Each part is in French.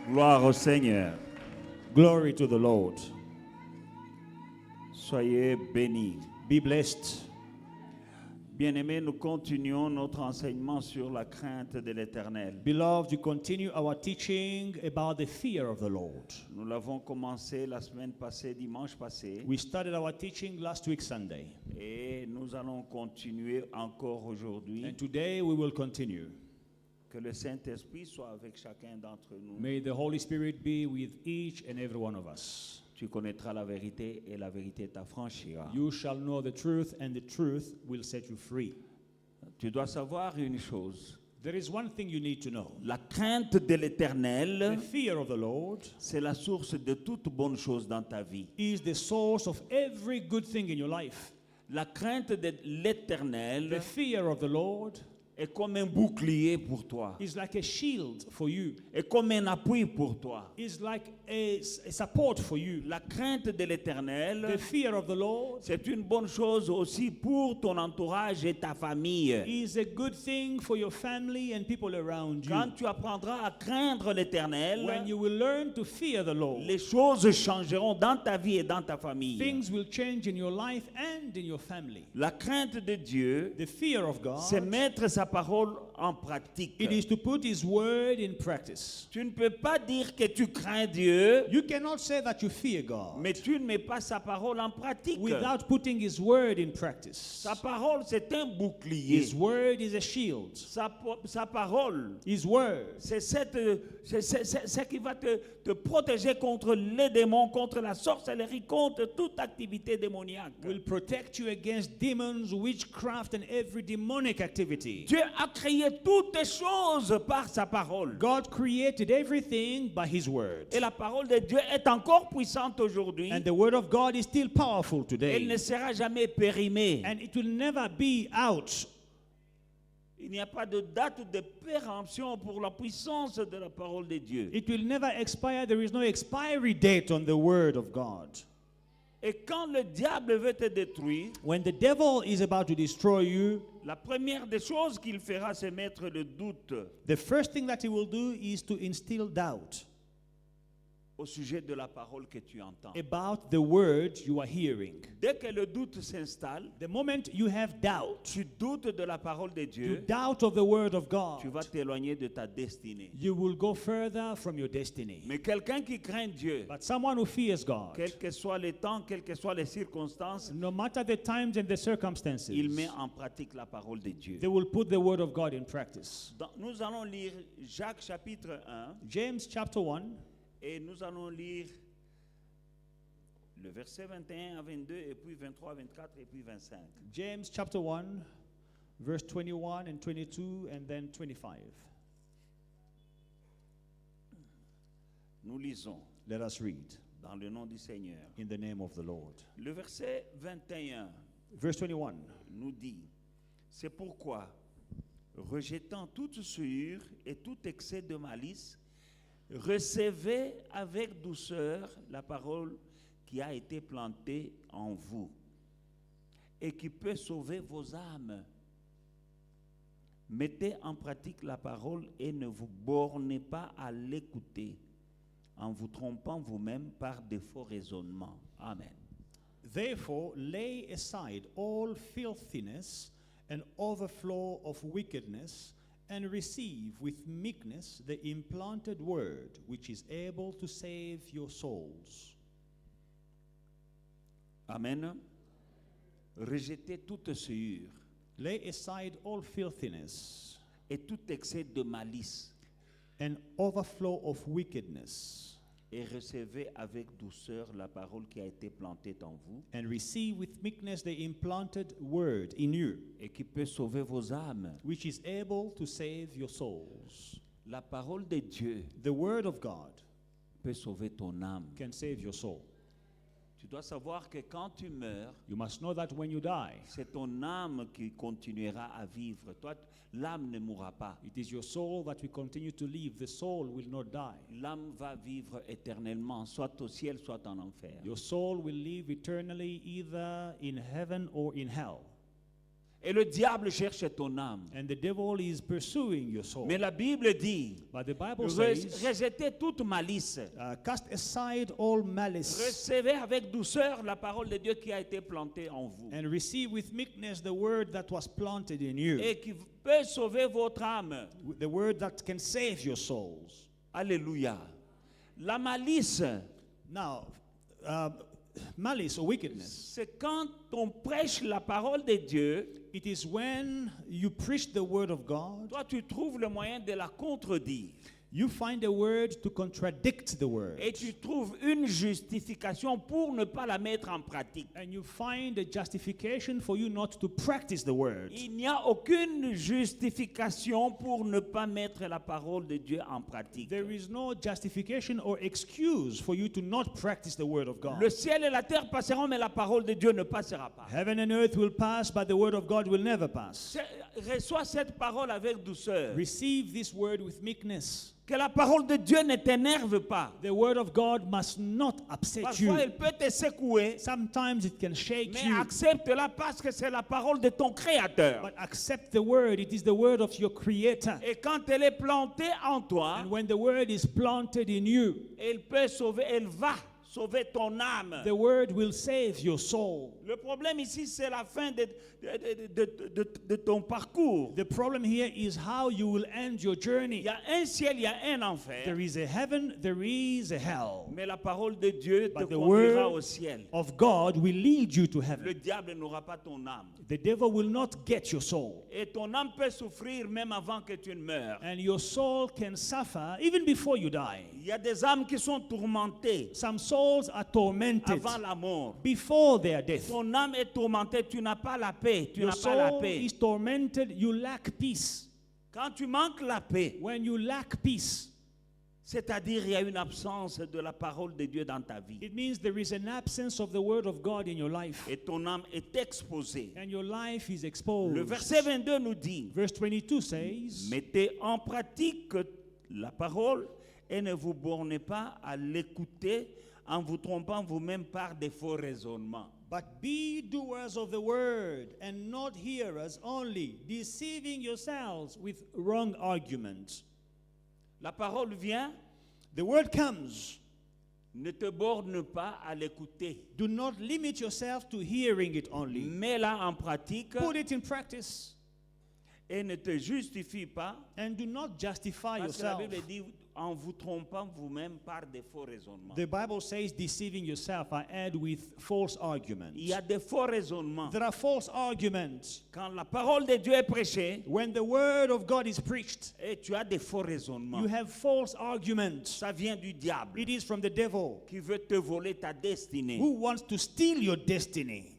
Gloire au Seigneur. Glory to the Lord. Soyez bénis. Be blessed. Bien-aimés, nous continuons notre enseignement sur la crainte de l'Éternel. Beloved, we continue our teaching about the fear of the Lord. Nous l'avons commencé la semaine passée, dimanche passé, We started our teaching last week Sunday, et nous allons continuer encore aujourd'hui. and today we will continue. Que le Saint-Esprit soit avec chacun d'entre nous. May the Holy Spirit be with each and every one of us. Tu connaîtras la vérité et la vérité t'affranchira. You shall know the truth, and the truth will set you free. Tu dois savoir une chose. There is one thing you need to know. La crainte de l'Éternel, The fear of the Lord c'est la source de toute bonne chose dans ta vie. is the source of every good thing in your life. La crainte de l'Éternel The fear of the Lord est comme un bouclier pour toi, is like a shield for you. est comme un appui pour toi. Is like a support for you. La crainte de The l'Éternel, fear of the Lord c'est une bonne chose aussi pour ton entourage et ta famille. is a good thing for your family and people around you. Quand tu apprendras à craindre When l'Éternel, you will learn to fear the Lord, les choses changeront dans ta vie et dans ta famille. things will change in your life and in your family. La crainte de Dieu, The fear of c'est God, mettre sa parole en pratique. it is to put His word in practice. Tu ne peux pas dire que tu crains Dieu, You cannot say that you fear God mais tu ne mets pas sa parole en pratique. without putting His word in practice. Sa parole, c'est un bouclier. His word is a shield. Sa parole, His word c'est ce qui va te protéger contre les démons, contre la sorcellerie, contre toute activité démoniaque. will protect you against demons, witchcraft, and every demonic activity. Dieu a créé toutes choses par sa parole. God created everything by His word. Et la parole de Dieu est encore puissante aujourd'hui. And the word of God is still powerful Elle today. ne sera jamais périmée. And it will never be out. Il n'y a pas de date de péremption pour la puissance de la parole de Dieu. It will never expire. There is no expiry date on the word of God. Et quand le diable veut te détruire, When the devil is about to destroy you, la première des choses qu'il fera, c'est mettre le doute the first thing that he will do is to instill doubt au sujet de la parole que tu entends. about the word you are hearing. Dès que le doute s'installe, The moment you have doubt, tu doutes de la parole de you Dieu, doubt of the word of tu vas God, t'éloigner de ta destinée. you will go further from your destiny. Mais quelqu'un qui craint Dieu, But someone who fears God, quels que soient les temps, quelles que soient les circonstances, no matter the times and the circumstances, il met en pratique la parole de Dieu. they will put the word of God in practice. Nous allons lire Jacques chapitre 1 James chapter 1, et nous allons lire le verset 21 à 22 et puis 23, 24 et puis 25. James chapter 1, verse 21 and 22 and then 25. Nous lisons Let us read dans le nom du Seigneur. in the name of the Lord. Le verset 21 Verse 21. nous dit, c'est pourquoi, rejetant toute souillure et tout excès de malice, recevez avec douceur la parole qui a été plantée en vous et qui peut sauver vos âmes. Mettez en pratique la parole et ne vous bornez pas à l'écouter en vous trompant vous-même par de faux raisonnements. Amen. Therefore, lay aside all filthiness and overflow of wickedness, and receive with meekness the implanted word, which is able to save your souls. Amen. Rejetez toute souillure Lay aside all filthiness et tout excès de malice and overflow of wickedness, et recevez avec douceur la parole qui a été plantée en vous and receive with meekness the implanted word in you, et qui peut sauver vos âmes. which is able to save your souls. La parole de Dieu The word of God peut sauver ton âme. can save your soul. Tu dois savoir que quand tu meurs, You must know that when you die, c'est ton âme qui continuera à vivre. Toi, l'âme ne mourra pas. it is your soul that will continue to live. The soul will not die. L'âme va vivre éternellement, soit au ciel, soit en enfer. Your soul will live eternally either in heaven or in hell. Et le diable cherche ton âme. And the devil is pursuing your soul. Mais la Bible dit, But the Bible says, rejetez toute malice. cast aside all malice Recevez avec douceur la parole de Dieu qui a été plantée en vous. and receive with meekness the word that was planted in you, Et qui peut sauver votre âme. the word that can save your souls. Alléluia. La malice, Now, malice or wickedness, c'est quand on prêche la parole de Dieu, it is when you preach the word of God, toi tu trouves le moyen de la contredire. you find a word to contradict the word. Et tu trouves une justification pour ne pas la mettre en pratique. And you find a justification for you not to practice the word. Il n'y a aucune justification pour ne pas mettre la parole de Dieu en pratique. There is no justification or excuse for you to not practice the word of God. Le ciel et la terre passeront, mais la parole de Dieu ne passera pas. Heaven and earth will pass, but the word of God will never pass. Reçois cette parole avec douceur. Receive this word with meekness. Que la parole de Dieu ne t'énerve pas. The word of God must not upset you. Parfois, elle peut te secouer, Sometimes it can shake mais you. accepte-la parce que c'est la parole de ton Créateur. But accept the word. It is the word of your Creator. Et quand elle est plantée en toi, And when the word is planted in you, elle peut sauver, elle va sauver ton âme. the word will save your soul. Le problème ici, c'est la fin de ton parcours. The problem here is how you will end your Il journey. y a un ciel, il y a un enfer. There is a heaven, there is a hell. Mais la parole de Dieu te But the conduira word au ciel. of God will lead you to Le heaven. diable n'aura pas ton âme. The devil will not get your soul. Et ton âme peut souffrir même avant que tu ne meurs. And your soul can suffer even before you die. Il y a des âmes qui sont tourmentées Some souls are tormented avant la mort. before their death. Ton âme est tourmentée, tu n'as pas la paix, tu Your n'as pas la soul paix. is tormented, you lack peace. Quand tu manques la paix, When you lack peace, c'est-à-dire il y a une absence de la parole de Dieu dans ta vie. it means there is an absence of the word of God in your life. Et ton âme est exposée. And your life is exposed. Le verset 22 nous dit, Verse 22 says, mettez en pratique la parole et ne vous bornez pas à l'écouter en vous trompant vous-même par des faux raisonnements. But be doers of the word and not hearers only, deceiving yourselves with wrong arguments. La parole vient, The word comes. ne te borne pas à l'écouter. Do not limit yourself to hearing it only. Mets-la en pratique Put it in practice et ne te justifie pas. and do not justify Parce que la yourself. Bible dit en vous trompant vous-même par des faux raisonnements. The Bible says deceiving yourself. I add with false arguments. Il y a des faux raisonnements. There are false arguments. Quand la parole de Dieu est prêchée When the word of God is preached, et tu as des faux raisonnements, you have false arguments. ça vient du diable It is from the devil qui veut te voler ta destinée. who wants to steal your destiny.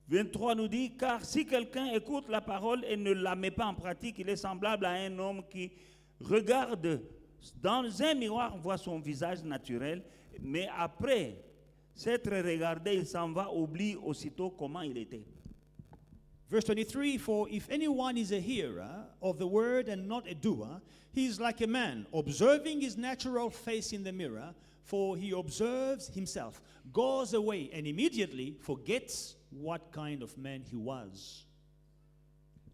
23 nous dit, car si quelqu'un écoute la parole et ne la met pas en pratique, il est semblable à un homme qui regarde dans un miroir, voit son visage naturel, mais après s'être regardé, il s'en va, oublie aussitôt comment il était. Verse 23, for if anyone is a hearer of the word and not a doer, he is like a man observing his natural face in the mirror, for he observes himself, goes away, and immediately forgets what kind of man he was.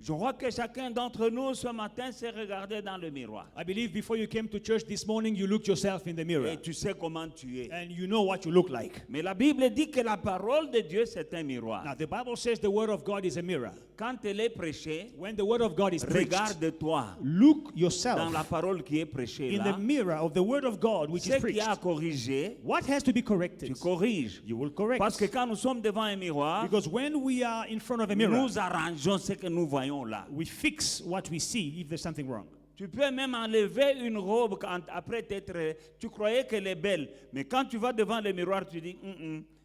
Je crois que chacun d'entre nous ce matin s'est regardé dans le miroir. I believe before you came to church this morning, you looked yourself in the mirror, Et tu sais comment tu es. and you know what you look like. Mais la Bible dit que la parole de Dieu, c'est un miroir. Now, the Bible says the word of God is a mirror. Quand elle est prêchée, When the word of God is preached, regarde-toi look dans yourself la parole qui est prêchée in là. the mirror of the word of God which is Ce qui preached. a à corriger, What has to be tu corrected? corriges. You will correct. Parce que quand nous sommes devant un miroir, Because when we are in front of a mirror, nous arrangeons ce que nous voyons là. we fix what we see if there's something wrong. Tu peux même enlever une robe après t'être... Tu croyais qu'elle est belle, mais quand tu vas devant le miroir, tu dis,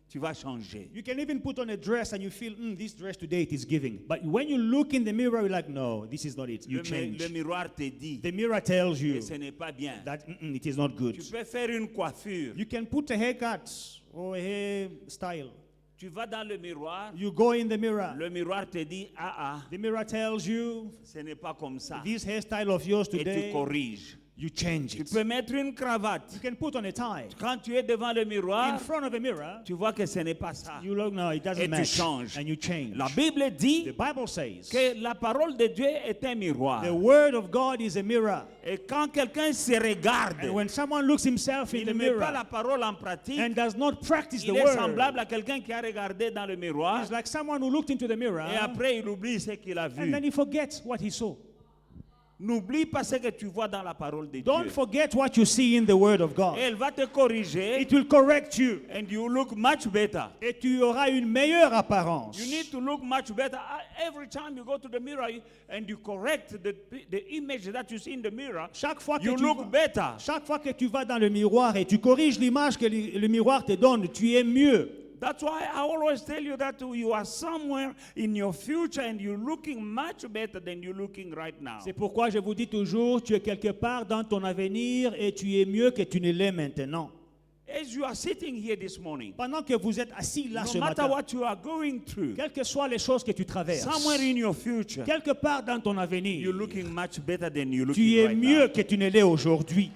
tu vas changer. You can even put on a dress and you feel, this dress today it is giving. But when you look in the mirror, you're like, no, this is not it. You change. Le miroir te dit The mirror tells you que ce n'est pas bien. that it is not good. Tu peux faire une coiffure. You can put a haircut or a hairstyle. Tu vas dans le miroir, You go in the mirror. le miroir te dit, The mirror tells you, ce n'est pas comme ça. this hairstyle of yours Et tu today, corriges. you change Tu it. peux mettre une cravate. You can put on a tie. Quand tu es devant le In miroir, front of a mirror, tu vois que ce n'est pas ça. you look, no, it Et doesn't tu match. changes. And you change. La Bible dit The Bible says que la parole de Dieu est un miroir. the word of God is a mirror. Et quand quelqu'un se regarde, And when someone looks himself in il the ne met pas mirror la parole en pratique, and does not practice the il est word, semblable à quelqu'un qui a regardé dans le miroir it's like someone who looked into the mirror et après il oublie ce qu'il a and vu. then he forgets what he saw. N'oublie pas ce que tu vois dans la parole de Don't Dieu. forget what you see in the word of Et God. elle va te corriger It will correct you. and you look much better. Et tu auras une meilleure apparence. You need to look much better. Every time you go to the mirror and you correct the image that you see in the mirror, Chaque fois que you tu look vas- better. Chaque fois que tu vas dans le miroir et tu corriges l'image que le miroir te donne, tu es mieux. That's why I always tell you that you are somewhere in your future and you're looking much better than you're looking right now. C'est pourquoi je vous dis toujours, tu es quelque part dans ton avenir et tu es mieux que tu ne l'es maintenant. As you are sitting here this morning, Pendant que vous êtes assis là ce no matter matin, what you are going through, quelles que soient les choses que tu traverses, somewhere in your future, quelque part dans ton avenir, you're looking much better than you're tu looking es right mieux now. que tu ne l'es aujourd'hui.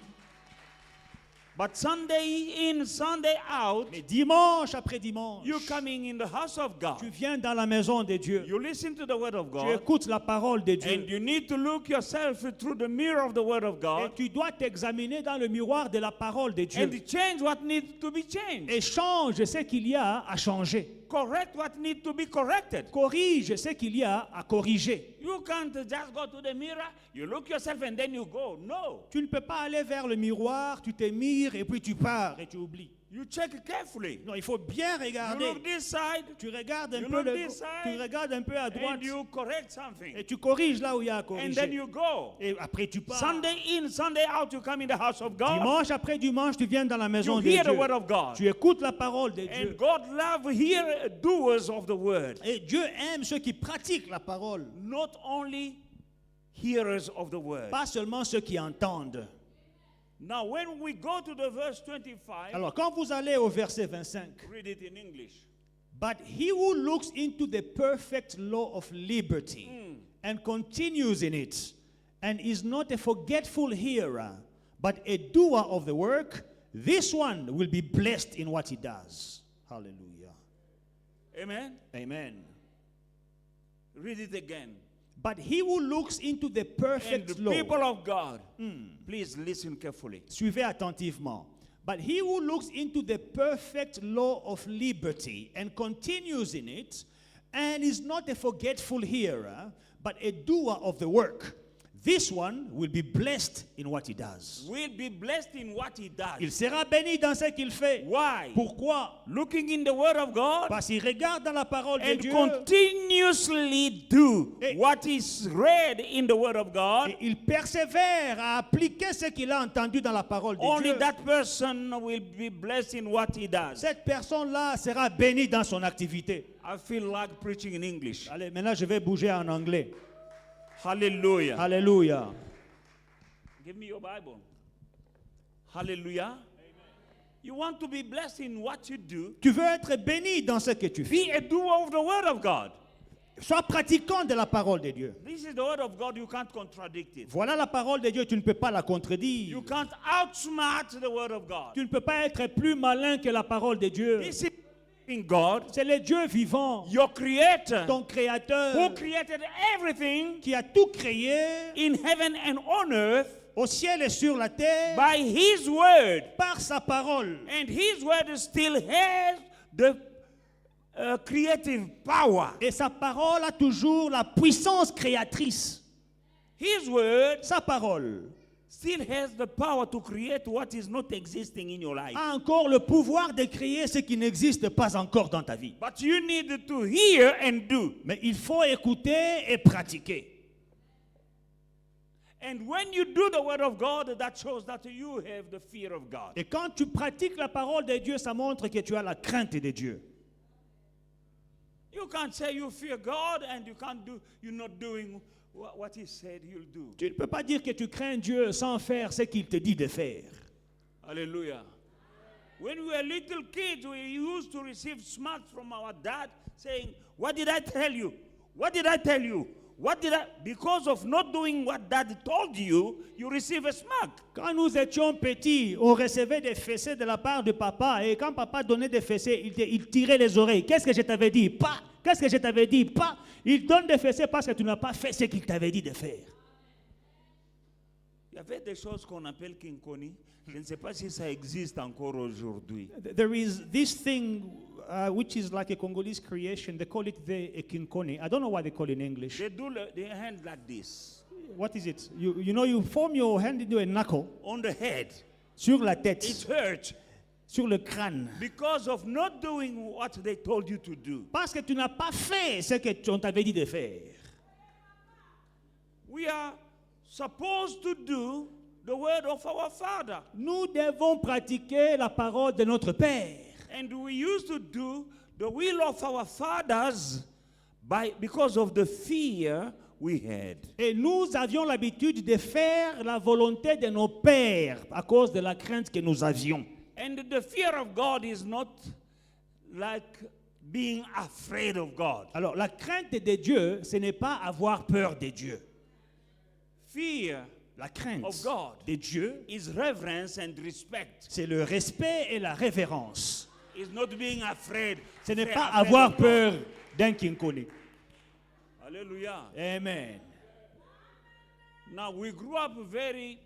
But Sunday in, Sunday out, Mais dimanche après dimanche, you're coming in the house of God. tu viens dans la maison de Dieu. You listen to the word of Tu God. écoutes la parole de Dieu. And you need to look yourself through the mirror of the word of Et God tu dois t'examiner dans le miroir de la parole de Dieu. and change what needs to be changed. Et change ce qu'il y a à changer. Correct what needs to be corrected. Corrige ce qu'il y a à corriger. You can't just go to the mirror, you look yourself and then you go. No. Tu ne peux pas aller vers le miroir, tu te mires et puis tu pars et tu oublies. You check carefully. Non, il faut bien You regarder. look this side Tu regardes un You peu look this side, tu regardes un peu à droite and you correct something. et tu corriges là où il y a à And then corriger. you go. Et après tu pars. Sunday in, Sunday out, you come in the house of God. Dimanche après dimanche, tu viens dans la maison You de hear the Dieu. word of God. Tu écoutes la parole de And Dieu. God love hear doers of the word, Et Dieu aime ceux qui pratiquent la parole, not only hearers of the word. pas seulement ceux qui entendent. Now, when we go to the verse 25, Alors, quand vous allez au verset 25, read it in English. but he who looks into the perfect law of liberty and continues in it, and is not a forgetful hearer, but a doer of the work, this one will be blessed in what he does. Hallelujah. Amen. Amen. Read it again. But he who looks into the And perfect the law, people of God, please listen carefully. suivez attentivement. But he who looks into the perfect law of liberty and continues in it, and is not a forgetful hearer, but a doer of the work, this one will be blessed in what he does. Will be blessed in what he Il does. sera béni dans ce qu'il fait. Why? Pourquoi? Looking in the word of God Parce qu'il regarde dans la parole de and Dieu continuously do Et- what is read in the word of God. et il persévère à appliquer ce qu'il a entendu dans la parole de Only Dieu. that person will be blessed in what he does. Cette personne-là sera bénie dans son activité. I feel like preaching in English. Allez, maintenant je vais bouger en anglais. Hallelujah. Alléluia. Give me your Bible. Hallelujah. You want to be blessed in what you do. Tu veux être béni dans ce que tu fais. Be a doer of the word of God. Sois pratiquant de la parole de Dieu. This is the word of God. You can't contradict it. Voilà la parole de Dieu, tu ne peux pas la contredire. You can't outsmart the word of God. Tu ne peux pas être plus malin que la parole de Dieu. This is in God, C'est le Dieu vivant, your creator, ton créateur, who created everything qui a tout créé in heaven and on earth au ciel et sur la terre by his word. par sa parole. And his word still has the creative power. Et sa parole a toujours la puissance créatrice. His word Sa parole still has the power to create what is not existing in your life. a encore le pouvoir de créer ce qui n'existe pas encore dans ta vie. But you need to hear and do. Mais il faut écouter et pratiquer. And when you do the word of God, that shows that you have the fear of God. Et quand tu pratiques la parole de Dieu, ça montre que tu as la crainte de Dieu. You can't say you fear God and you're not doing what he said he'll do. Tu ne peux pas dire que tu crains Dieu sans faire ce qu'il te dit de faire. Hallelujah. When we were little kids, we used to receive smacks from our dad saying, "What did I tell you? What did I tell you? What did I? Because of not doing what Dad told you, you receive a smack. Quand nous étions petits, on recevait des fessées de la part de papa. Et quand papa donnait des fessées, il tirait les oreilles. Qu'est-ce que je t'avais dit? Pas. Qu'est-ce que je t'avais dit? Pas. Il donne des fessées parce que tu n'as pas fait ce qu'il t'avait dit de faire. Il y avait des choses qu'on appelle kinkoni. Je ne sais pas si ça existe encore aujourd'hui. There is this thing which is like a Congolese creation. They call it the kinkoni. I don't know what they call it in English. They do their hand like this. What is it? You know, you form your hand into a knuckle. On the head. Sur la tête. It hurts. Sur le crâne. Because of not doing what they told you to do. Parce que tu n'as pas fait ce qu'on t'avait dit de faire. We are supposed to do the word of our Father. Nous devons pratiquer la parole de notre Père. And we used to do the will of our fathers because of the fear we had. Et nous avions l'habitude de faire la volonté de nos pères à cause de la crainte que nous avions. And the fear of God is not like being afraid of God. Alors, la crainte de Dieu, ce n'est pas avoir peur de Dieu. Fear La crainte of God de Dieu, is reverence and respect. c'est le respect et la révérence. It's not being afraid. Ce n'est Say, pas afraid avoir of God. peur d'un kinkoni. Hallelujah. Amen. Now we grew up very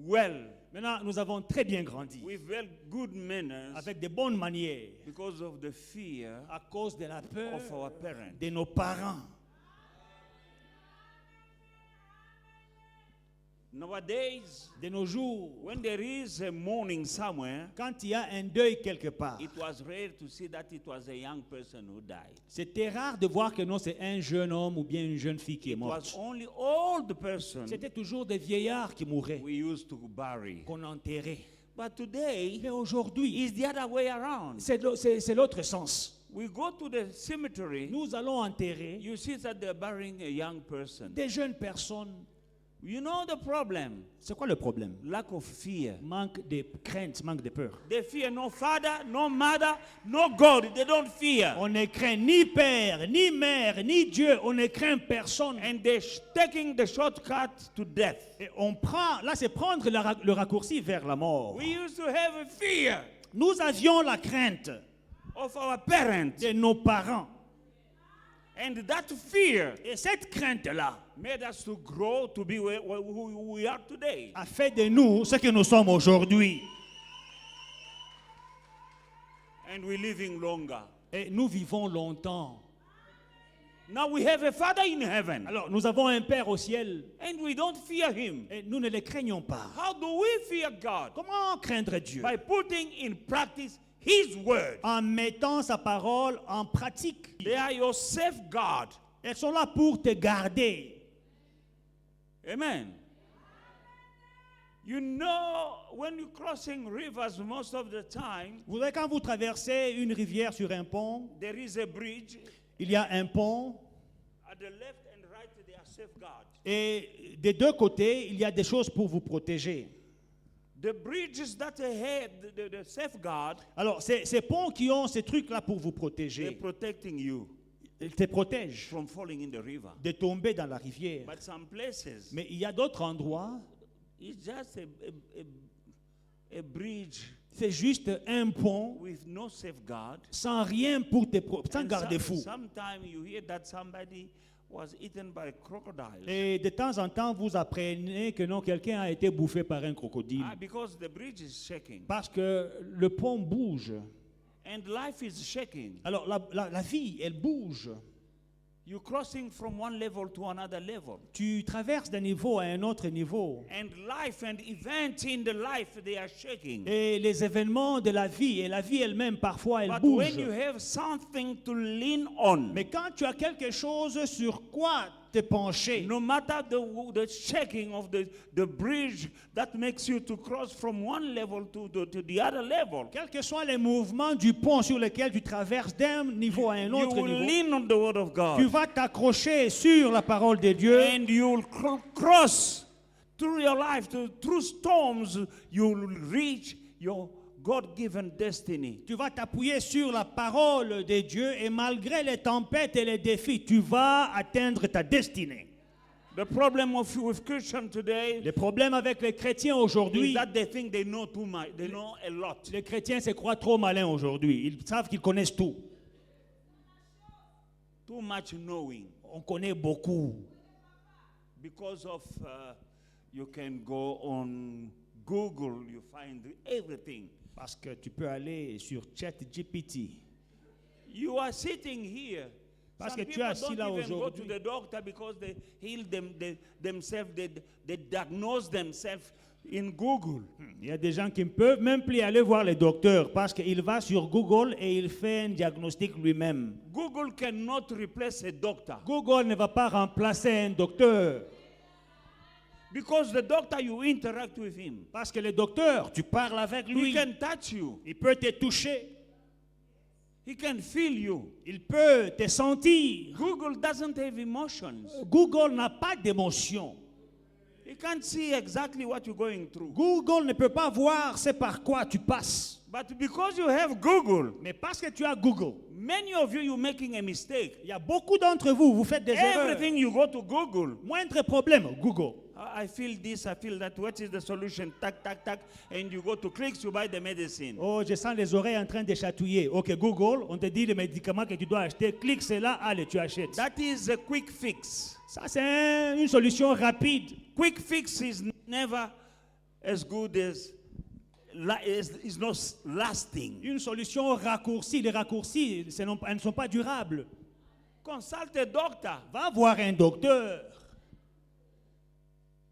well Maintenant, nous avons très bien grandi with very good manners avec de bonnes manières because of the fear à cause de la peur of our parents. de nos parents. Nowadays, De nos jours, when there is a mourning somewhere, quand il y a un deuil quelque part, it was rare to see that it was a young person who died. c'était rare de voir que non, c'est un jeune homme ou bien une jeune fille qui est It was morte. only old person C'était toujours des vieillards qui mouraient, we used to bury. qu'on enterrait. But today, Mais aujourd'hui, it's the other way around. c'est l'autre sens. We go to the cemetery, Nous allons enterrer you see that they're burying a young person. des jeunes personnes. You know the problem? C'est quoi le problème? Lack of fear. Manque de crainte, manque de peur. They fear no father, no mother, no God. They don't fear. On ne craint ni père, ni mère, ni Dieu. On ne craint personne. And they're taking the shortcut to death. Et on prend, là c'est prendre le raccourci vers la mort. We used to have a fear Nous avions la crainte of our parents. de nos parents. And that fear Et cette crainte-là made us to grow to be who we are today. a fait de nous ce que nous sommes aujourd'hui. And we're living longer. Et nous vivons longtemps. Now we have a Father in heaven. Alors nous avons un Père au ciel And we don't fear him. et nous ne le craignons pas. How do we fear God? Comment craindre Dieu? By putting in practice his word. En mettant sa parole en pratique. They are your safeguard. Elles sont là pour te garder. Amen. You know, when you're crossing rivers most of the time, Vous savez, quand vous traversez une rivière sur un pont, there is a bridge. il y a un pont At the left and right, they are safeguards. et des deux côtés, il y a des choses pour vous protéger. The bridges that ahead, the safeguard, Alors, ces ponts qui ont ces trucs-là pour vous they're protéger, protecting you ils te protègent from falling in the river. de tomber dans la rivière. But some places, Mais il y a d'autres endroits, it's just a bridge c'est juste un pont with no safeguard. sans rien pour sans And garde-fou. sometimes you hear that somebody was eaten by crocodiles. Et de temps en temps, vous apprenez que non, quelqu'un a été bouffé par un crocodile. Because the bridge is shaking. Parce que le pont bouge. And life is shaking. Alors, la vie, elle bouge. You're crossing from one level to another level. Tu traverses d'un niveau à un autre niveau. And life and events in the life, they are shaking. Et les événements de la vie, et la vie elle-même, parfois, elle But bouge. when you have something to lean on, Mais quand tu as quelque chose sur quoi te pencher, no matter the shaking of the bridge that makes you to cross from one level to the other level, quels que soient les mouvements du pont sur lequel tu traverses d'un niveau à un you autre will niveau, lean on the word of tu God. vas t'accrocher sur la parole de Dieu. And you'll cross through your life, through storms, you'll reach your God-given destiny. Tu vas t'appuyer sur la parole de Dieu et malgré les tempêtes et les défis, tu vas atteindre ta destinée. The problem with Christians today Le problème avec les chrétiens is aujourd'hui, that they think they know too much. They know a lot. les chrétiens se croient trop malins aujourd'hui. Ils savent qu'ils connaissent tout. Too much knowing. On connaît beaucoup. Because of you can go on Google, you find everything. Parce que tu peux aller sur ChatGPT. You are sitting here. Parce Some que tu es people assis don't là even go to aujourd'hui. the doctor because they heal themselves, they diagnose themselves in Google. Il y a des gens qui ne peuvent même plus aller voir les docteurs parce qu'il va sur Google et il fait un diagnostic lui-même. Google cannot replace a doctor. Google ne va pas remplacer un docteur. Because the doctor, you interact with him. Parce que le docteur, tu parles avec He lui. can touch you. Il peut te toucher. He can feel you. Il peut te sentir. Google doesn't have emotions. Google n'a pas d'émotion. He can't see exactly what you're going through. Google ne peut pas voir c'est par quoi tu passes. But because you have Google, Mais parce que tu as Google, many of you, you're making a mistake. il y a beaucoup d'entre vous, vous faites des erreurs. Everything you go to Google. Moindre problème, Google. I feel this, I feel that. What is the solution? Tac, tac, tac. And you go to clicks, you buy the medicine. Oh, je sens les oreilles en train de chatouiller. Ok, Google, on te dit les médicaments que tu dois acheter. Clique, c'est là, allez, tu achètes. That is a quick fix. Ça, c'est une solution rapide. Quick fix is never as good as is not lasting. Une solution raccourcie. Les raccourcis, elles ne sont pas durables. Consult a doctor. Va voir un docteur.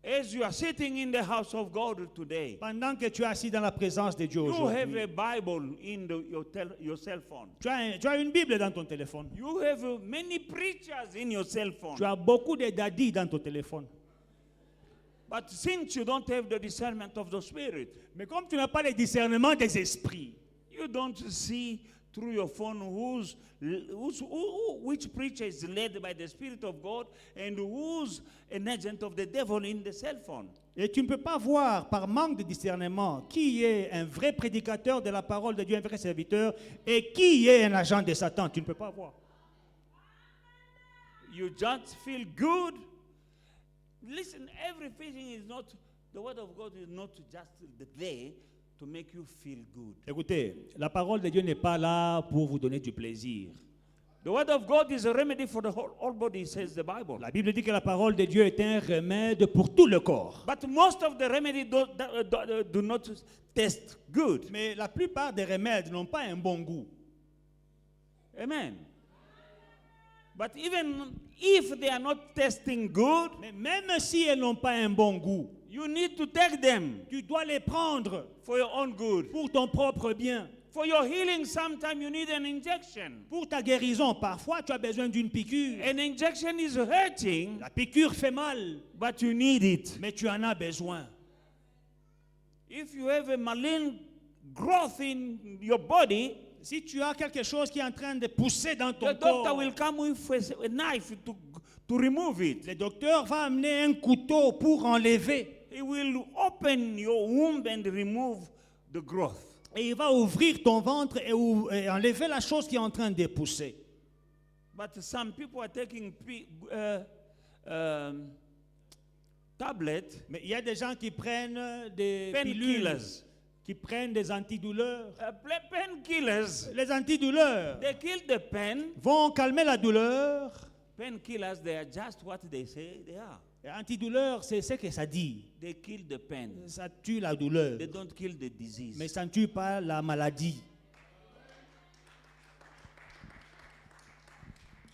As you are sitting in the house of God today, Pendant que tu es assis dans la présence de Dieu you have aujourd'hui, a Bible in your cell phone. tu as une Bible dans ton téléphone. You have many preachers in your cell phone. Tu as beaucoup de daddies dans ton téléphone. But since you don't have the discernment of the Spirit, Mais comme tu n'as pas le discernement des esprits, you don't see through your phone which preacher is led by the Spirit of God and who's an agent of the devil in the cell phone. et tu ne peux pas voir par manque de discernement qui est un vrai prédicateur de la parole de Dieu, un vrai serviteur, et qui est un agent de Satan. Tu ne peux pas voir. You just feel good. Listen, everything is not, the word of God is not just there to make you feel good. Écoutez, la parole de Dieu n'est pas là pour vous donner du plaisir. The word of God is a remedy for the whole body, says the Bible. La Bible dit que la parole de Dieu est un remède pour tout le corps. But most of the remedy do not taste good. Mais la plupart des remèdes n'ont pas un bon goût. Amen. But even if they are not tasting good, Mais même si elles n'ont pas un bon goût, you need to take them tu dois les prendre for your own good. pour ton propre bien. For your healing, sometimes you need an injection. Pour ta guérison, parfois tu as besoin d'une piqûre. An injection is hurting, La piqûre fait mal, but you need it. mais tu en as besoin. If you have a malign growth in your body, Si tu as quelque chose qui est en train de pousser dans ton the doctor corps, will come with a knife to remove it. le docteur va amener un couteau pour enlever. He will open your womb and remove the growth. Et il va ouvrir ton ventre et enlever la chose qui est en train de pousser. But some people are taking tablets, Mais il y a des gens qui prennent des pilules, painkillers. qui prennent des antidouleurs. Painkillers, Les antidouleurs they kill the pain. vont calmer la douleur. Painkillers, they are just what they say they are. Et antidouleur, c'est ce que ça dit. They kill the pain. Ça tue la douleur, They don't kill the disease. mais ça ne tue pas la maladie.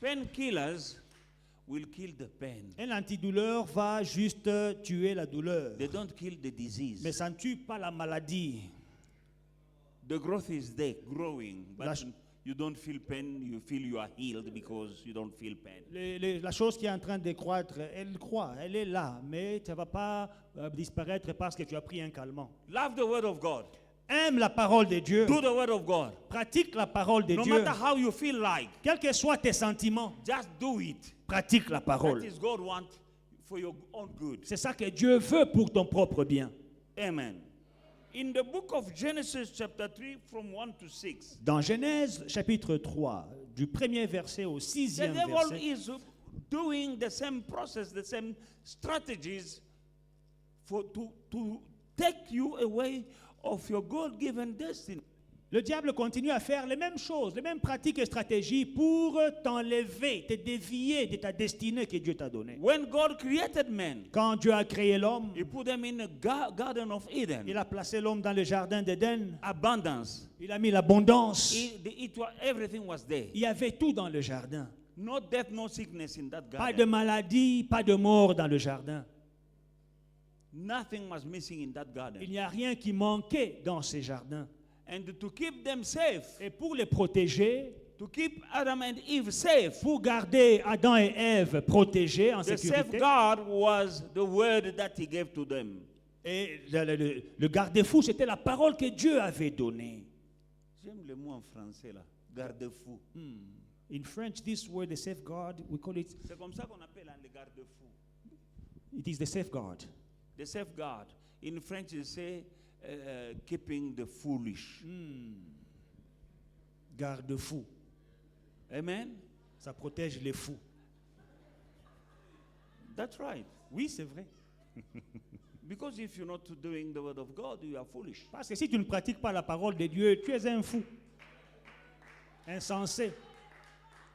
Painkillers will kill the pain. Un antidouleur va juste tuer la douleur, They don't kill the disease. mais ça ne tue pas la maladie. The growth is there, growing, but Las- you don't feel pain. You feel you are healed because you don't feel pain. La chose qui est en train de croître, elle croît, elle est là, mais ça ne va pas disparaître parce que tu as pris un calmant. Love the word of God. Aime la parole de Dieu, Do the word of God. pratique la parole de No Dieu, matter how you feel like, quels que soient tes sentiments, just do it. pratique la That parole. is God want for your own good. C'est ça que Dieu veut pour ton propre bien. Amen. In the book of Genesis chapter 3 from 1 to 6, Dans Genèse chapitre 3, du premier verset au the sixième devil verset, is doing the same process, the same strategies to take you away of your God-given destiny. Le diable continue à faire les mêmes choses, les mêmes pratiques et stratégies pour t'enlever, te dévier de ta destinée que Dieu t'a donnée. When God created man, Quand Dieu a créé l'homme, He put them in the Garden of Eden. il a placé l'homme dans le jardin d'Éden. Abundance. Il a mis l'abondance. Everything was there. Il y avait tout dans le jardin. No death, no sickness in that Pas de garden. maladie, pas de mort dans le jardin. Nothing was missing in that Il garden. n'y a rien qui manquait dans ces jardins. And to keep them safe, Et pour les protéger, to keep Adam and Eve safe, pour garder Adam et Ève protégés en the sécurité, safeguard was the word that He gave to them. et le garde-fou, c'était la parole que Dieu avait donnée. J'aime le mot en français là, garde-fou. In French, this word, the safeguard, we call it, C'est comme ça qu'on appelle le garde-fou. it is the safeguard. The safeguard. In French, they say keeping the foolish. Garde-fou, Amen. ça protège les fous. That's right. Oui, c'est vrai. Because if you're not doing the word of God, you are foolish. Parce que si tu ne pratiques pas la parole de Dieu, tu es un fou. Insensé.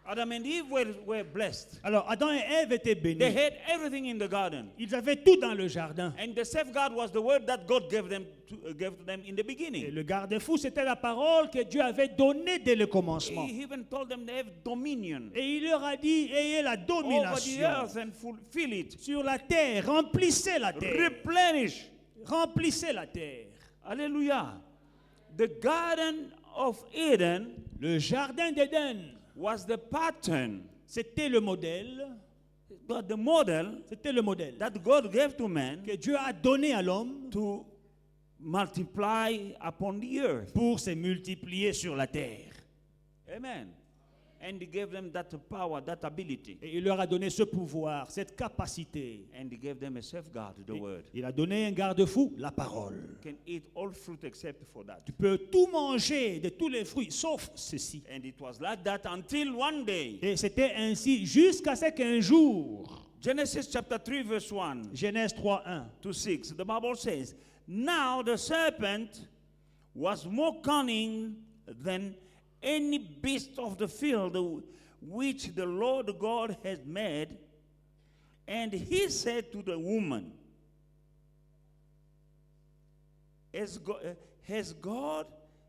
Adam and Eve were blessed. Alors, Adam et Ève étaient They bénis. had everything in the garden. Ils avaient tout dans le jardin. And the safeguard was the word that God gave to them in the Et beginning. le garde-fou, c'était la parole que Dieu avait donnée dès le commencement. He even told them they have dominion Et il leur a dit, ayez la over the domination earth and fulfill it. sur la terre, remplissez la terre. Replenish. Remplissez la terre. Hallelujah. The Garden of Eden Le jardin d'Éden, was the pattern, c'était le modèle, the model c'était le modèle that God gave to man que Dieu a donné à l'homme to multiply upon the earth. pour se multiplier sur la terre. Amen. And He gave them that power, that ability. Et il leur a donné ce pouvoir, cette capacité. And He gave them a safeguard, the word. Il a donné un garde-fou, la parole. You can eat all fruit except for that. Tu peux tout manger de tous les fruits, sauf ceci. And it was like that until one day. Et c'était ainsi jusqu'à ce qu'un jour, Genesis chapter 3 verse 1 Genèse 3:1, to 6, the Bible says, now the serpent was more cunning than any beast of the field which the Lord God had made. And he said to the woman, has God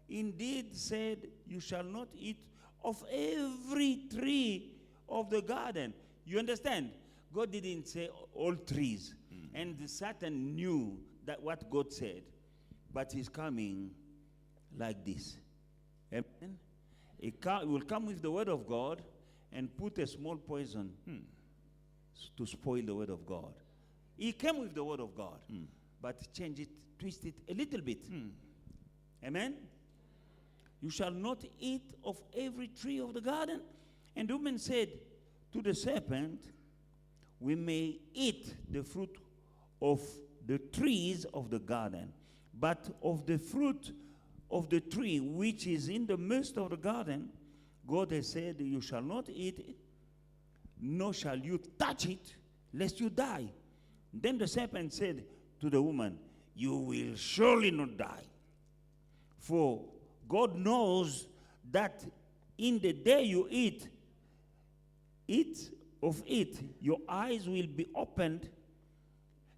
indeed said, you shall not eat of every tree of the garden? You understand? God didn't say all trees. And Satan knew that what God said. But he's coming like this. Amen? He will come with the word of God and put a small poison to spoil the word of God. He came with the word of God, but change it, twist it a little bit. Amen? You shall not eat of every tree of the garden. And the woman said to the serpent, we may eat the fruit of the trees of the garden, but of the fruit of the tree which is in the midst of the garden, God has said, you shall not eat it, nor shall you touch it, lest you die. Then the serpent said to the woman, you will surely not die. For God knows that in the day you eat of it, your eyes will be opened,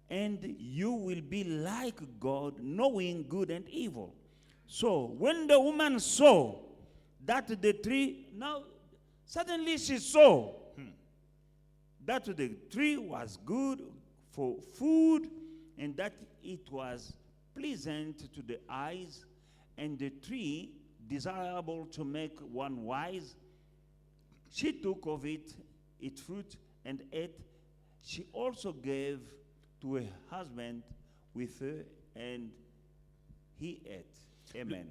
and you will be like God, knowing good and evil. So when the woman saw that the tree, now suddenly she saw that the tree was good for food, and that it was pleasant to the eyes, and the tree desirable to make one wise. She took of it its fruit and ate. She also gave to her husband with her, and he ate. Amen.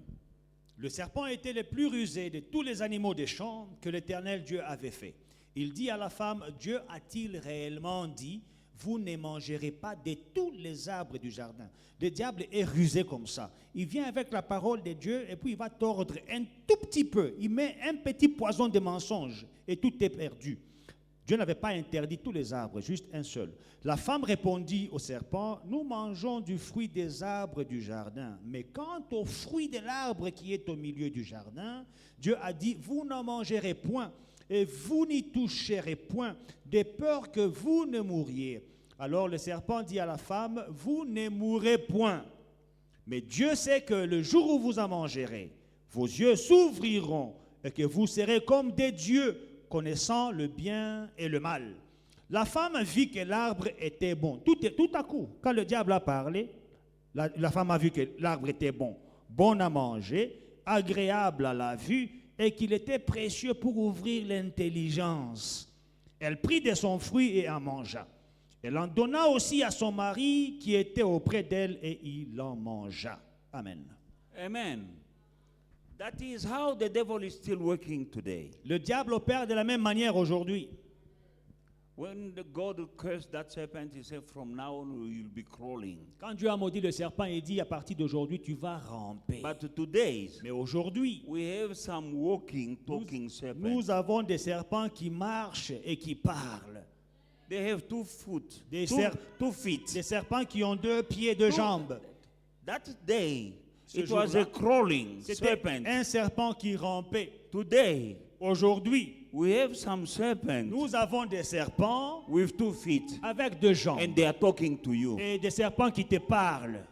le serpent était le plus rusé de tous les animaux des champs que l'Éternel Dieu avait fait. Il dit à la femme, Dieu a-t-il réellement dit, vous ne mangerez pas de tous les arbres du jardin? Le diable est rusé comme ça. Il vient avec la parole de Dieu et puis il va tordre un tout petit peu. Il met un petit poison de mensonge et tout est perdu. Dieu n'avait pas interdit tous les arbres, juste un seul. La femme répondit au serpent, nous mangeons du fruit des arbres du jardin. Mais quant au fruit de l'arbre qui est au milieu du jardin, Dieu a dit, vous n'en mangerez point et vous n'y toucherez point, de peur que vous ne mouriez. Alors le serpent dit à la femme, vous ne mourrez point. Mais Dieu sait que le jour où vous en mangerez, vos yeux s'ouvriront et que vous serez comme des dieux, connaissant le bien et le mal. La femme vit que l'arbre était bon. Tout à coup, quand le diable a parlé, la femme a vu que l'arbre était bon, bon à manger, agréable à la vue, et qu'il était précieux pour ouvrir l'intelligence. Elle prit de son fruit et en mangea. Elle en donna aussi à son mari qui était auprès d'elle et il en mangea. Amen. Amen. That is how the devil is still working today. Le diable opère de la même manière aujourd'hui. When God cursed that serpent, he said, from now on you'll be crawling. Quand Dieu a maudit le serpent, il dit à partir d'aujourd'hui tu vas ramper. But today, Mais aujourd'hui, we have some walking, talking serpents. nous avons des serpents qui marchent et qui parlent. They have 2 feet. Des 2 feet. Des serpents qui ont 2 pieds, 2 jambes. That day, Ce it was jour-là, a crawling C'était serpent. un serpent qui rampait. Today, Aujourd'hui, we have some serpents nous avons des serpents with 2 feet, avec 2 jambes and they are talking to you. et des serpents qui te parlent.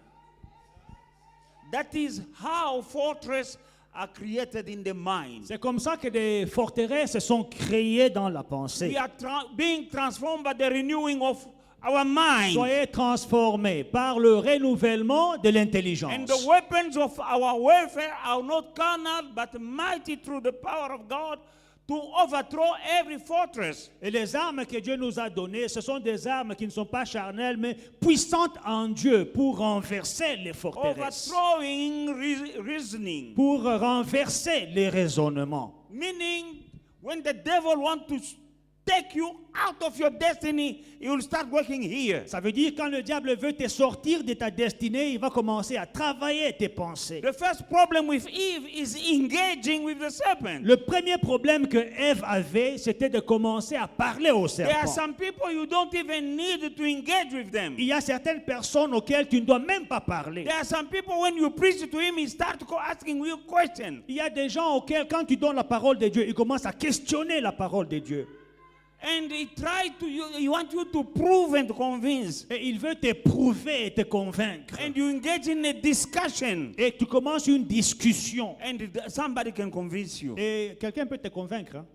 That is how fortresses are created in the mind. C'est comme ça que des forteresses sont créées dans la pensée. We are being transformed by the renewing of our mind. Soyez transformés par le renouvellement de And l'intelligence. the weapons of our warfare are not carnal, but mighty through the power of God to overthrow every fortress. Et les armes que Dieu nous a données, ce sont des armes qui ne sont pas charnelles, mais puissantes en Dieu pour renverser les forteresses, Overthrowing reasoning. pour renverser les raisonnements. Meaning, when the devil wants to take you out of your destiny, he will start working here. Ça veut dire quand le diable veut te sortir de ta destinée, il va commencer à travailler tes pensées. The first problem with Eve is engaging with the serpent. Le premier problème que Ève avait, c'était de commencer à parler au There are serpent. some people you don't even need to engage with them. Il y a certaines personnes auxquelles tu ne dois même pas parler. There are some people when you preach to him, he starts asking you questions. Il y a des gens auxquels, quand tu donnes la parole de Dieu, ils commencent à questionner la parole de Dieu. And he tries to, he wants you to prove and convince. Et il veut te prouver et te convaincre. And you engage in a discussion. Et tu commences une discussion. And somebody can convince you. Et quelqu'un peut te convaincre. Hein?